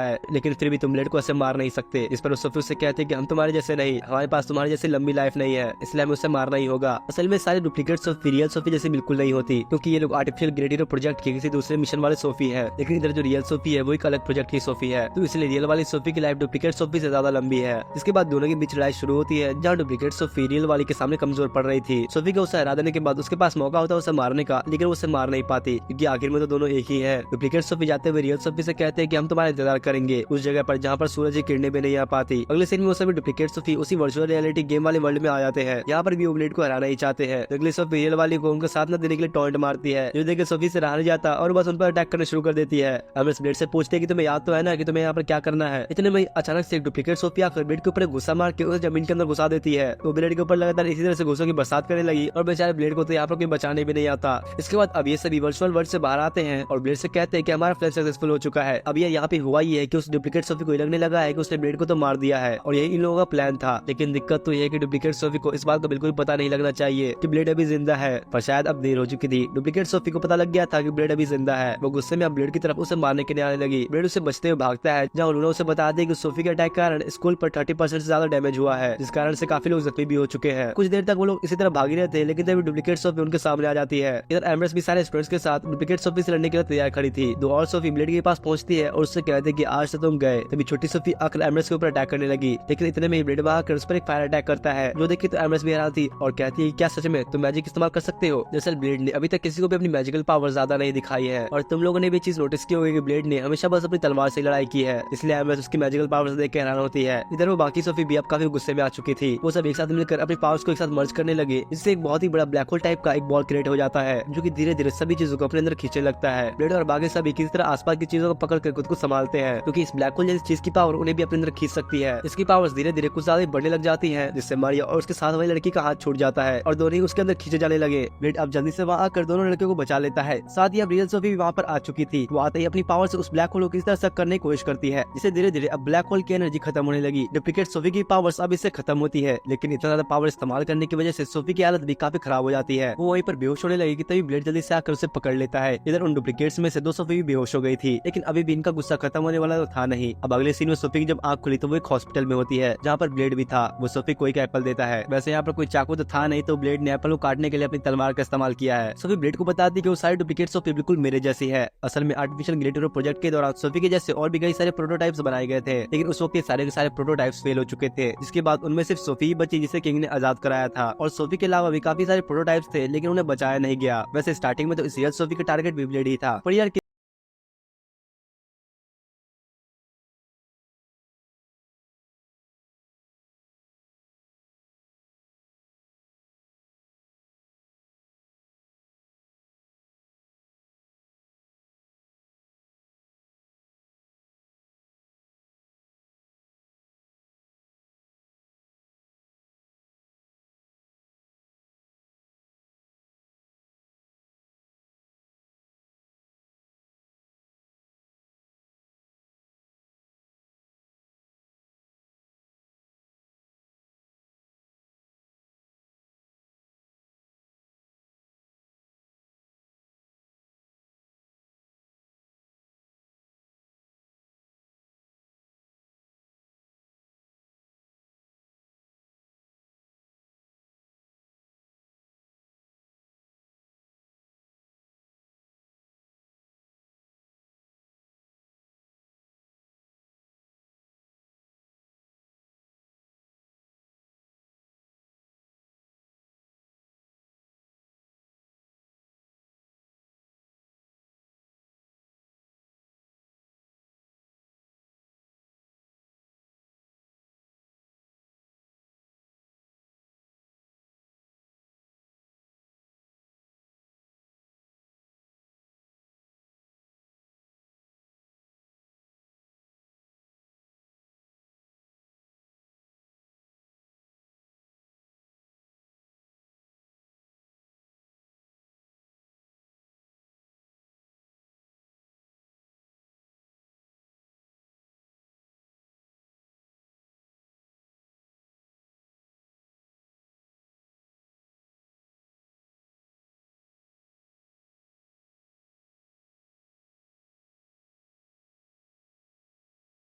है, लेकिन फिर भी तुम ब्लेड को ऐसे मार नहीं सकते। इस पर सोफी उससे कहती है कि हम तुम्हारे जैसे नहीं, हमारे पास तुम्हारे जैसे लंबी लाइफ नहीं है, इसलिए हमें उसे मारना ही होगा। असल में सारे डुप्लीकेट सोफी रियल सोफी जैसे बिल्कुल नहीं होती, क्योंकि ये लोग आर्टिफिशियल ग्रेट हीरो प्रोजेक्ट के किसी दूसरे मिशन वाले सोफी है। लेकिन इधर जो रियल सोफी है वो एक अलग प्रोजेक्ट की सोफी है, तो इसलिए रियल वाली सोफी की लाइफ डुप्लीकेट सोफी से ज्यादा लंबी है। इसके बाद दोनों के बीच लड़ाई शुरू होती है, जहाँ डुप्लीकेट सोफी रियल वाली के सामने कमजोर पड़ रही थी। सोफी को उसे हरा देने के बाद उसके पास मौका होता है उसे मारने का, लेकिन वो उसे मार नहीं पाती, क्योंकि आखिर में तो दोनों एक ही है। डुप्लीकेट सोफी जाते हुए रियल सोफी से कहती कहते हैं कि हम तुम्हारा इंतजार करेंगे उस जगह पर जहाँ पर सूरज की किरणें भी नहीं आ पाती। अगले सीन में वो सभी डुप्लीकेट सोफी उसी वर्चुअल रियलिटी गेम वाले वर्ल्ड में आ जाते हैं। यहाँ पर भी वो ब्लेड को हराना ही चाहते हैं। अगले सोफी रियल वाली को उनका साथ न देने के लिए टॉन्ट मारती है, जो देख सोफी से रहा नहीं जाता और बस उन पर अटैक करना शुरू कर देती है। एमएस ब्लेड से पूछते हैं कि तुम्हें याद तो है ना कि तुम्हें यहाँ पर क्या करना है। इतने में अचानक से एक डुप्लीकेट सोफी आकर ब्लेड के ऊपर गुस्सा मार के उसे जमीन के अंदर घुसा देती है। तो ब्लेड के ऊपर लगातार इसी तरह से घुसों की बरसात करने लगी और बेचारे ब्लेड को तो यहाँ पर कोई बचाने भी नहीं आता। इसके बाद अब ये सभी वर्चुअल वर्ल्ड से बाहर आते हैं और ब्लेड से कहते हैं कि हमारा प्लान सक्सेसफुल हो चुका है। अब ये यहाँ पे हुआ ये है कि उस डुप्लीकेट सोफी को लगने लगा है कि उसने ब्लेड को तो मार दिया है और यही इन लोगों का प्लान था। लेकिन दिक्कत तो ये है कि डुप्लीकेट सोफी को इस बात का बिल्कुल पता नहीं लगना चाहिए कि ब्लेड अभी जिंदा है, पर शायद अब देर हो चुकी थी। डुप्लीकेट सोफी को पता लग गया था कि ब्लेड अभी जिंदा है। वो गुस्से में अब ब्लेड की तरफ उसे मारने के लिए आने लगी। ब्लेड उसे बचते हुए भागता है, जहाँ उन्होंने उसे बता दिया कि सोफी के अटैक के कारण स्कूल पर 30% से ज्यादा डैमेज हुआ है, जिस कारण से काफी लोग जख्मी भी हो चुके हैं। कुछ देर तक वो लोग इसी तरह भाग रहे थे, लेकिन तभी डुप्लीकेट सोफी उनके सामने आ जाती है। इधर एम्ब्रेस भी सारे स्टूडेंट्स के साथ डुप्लीकेट सोफी से लड़ने के लिए तैयार खड़ी थी। दो और सोफी ब्लेड के पास पहुंचती है और उससे कहते हैं कि आज से तुम गए। तभी छोटी सोफी आकर एम्ब्रेस के ऊपर अटैक करने लगी, लेकिन इतने में ब्लेड आकर उस पर एक फायर अटैक करता है, जो देखी तो एम्ब्रेस भी हैरान थी और कहती है क्या सच में तुम मैजिक इस्तेमाल कर सकते हो। दरअसल ब्लेड ने अभी तक किसी को भी अपनी मैजिकल पावर ज्यादा नहीं दिखाई है और तुम लोगों ने भी चीज नोटिस की होगी कि ब्लेड ने हमेशा बस अपनी तलवार से लड़ाई की है, इसलिए एम्ब्रेस उसकी मैजिकल पावर देख के हैरान होती है। इधर वो बाकी सोफी भी अब काफी गुस्से में आ चुकी थी। वो सब एक साथ मिलकर अपने पावर्स को एक साथ मर्ज करने लगे, जिससे एक बहुत ही बड़ा ब्लैक होल टाइप का एक बॉल क्रिएट हो जाता है, जो कि धीरे धीरे सभी चीजों को अपने अंदर खींचने लगता है। ब्लेड और बाकी सभी किसी तरह आसपास की चीजों को पकड़ कर खुद को संभालते हैं, क्योंकि इस ब्लैक होल जैसी चीज की पावर उन्हें भी अपने अंदर खींच सकती है। इसकी पावर्स धीरे धीरे कुछ ज्यादा बढ़ने लग जाती है, जिससे मारिया और उसके साथ वाली लड़की का हाथ छूट जाता है और दोनों ही उसके अंदर खींचे जाने लगे। ब्लेड अब जल्दी से वहाँ आकर दोनों लड़कियों को बचा लेता है। साथ ही अब रियल सोफी भी वहाँ पर आ चुकी थी। वो आते ही अपनी पावर से उस ब्लैक होल को किसी तरह सक करने की कोशिश करती है, जिससे धीरे धीरे अब ब्लैक होल की एनर्जी खत्म होने लगी। डुप्लीकेट सोफी की पावर्स अब इससे खत्म होती है, लेकिन इतना ज्यादा पावर इस्तेमाल करने की वजह से सोफी की हालत भी काफी खराब हो जाती है। वो वहीं पर बेहोश होने लगी कि तभी ब्लेड जल्दी से आकर उसे पकड़ लेता है। इधर उन डुप्लीकेट्स में से दो सोफी भी बेहोश हो गई थी, लेकिन अभी भी इनका गुस्सा खत्म होने वाला तो था नहीं। अब अगले सीन में सोफी की जब आंख खुली तो वो एक हॉस्पिटल में होती है, जहाँ पर ब्लेड भी था। वो सोफी को एक एप्पल देता है। वैसे यहाँ पर कोई चाकू तो था नहीं, तो ब्लेड ने एप्पल को काटने के लिए अपनी तलवार का इस्तेमाल किया है। सोफी ब्लेड को बताती है कि वो सारी डुप्लीकेट सोफी बिल्कुल मेरे जैसी है। असल में आर्टिफिशियल ग्लेडिएटर प्रोजेक्ट के दौरान सोफी के जैसे और भी कई सारे प्रोटोटाइप्स बनाए गए थे, लेकिन उस वक्त सारे के सारे प्रोटोटाइप्स फेल हो चुके थे, जिसके बाद उनमें सिर्फ सोफी ही बची, जिसे किंग ने आजाद कराया था। और सोफी के अलावा भी काफी सारे प्रोटोटाइप्स थे, लेकिन उन्हें बचाया नहीं गया। वैसे स्टार्टिंग में तो इस रियल सोफी का टारगेट भी ब्लेड ही था, पर यार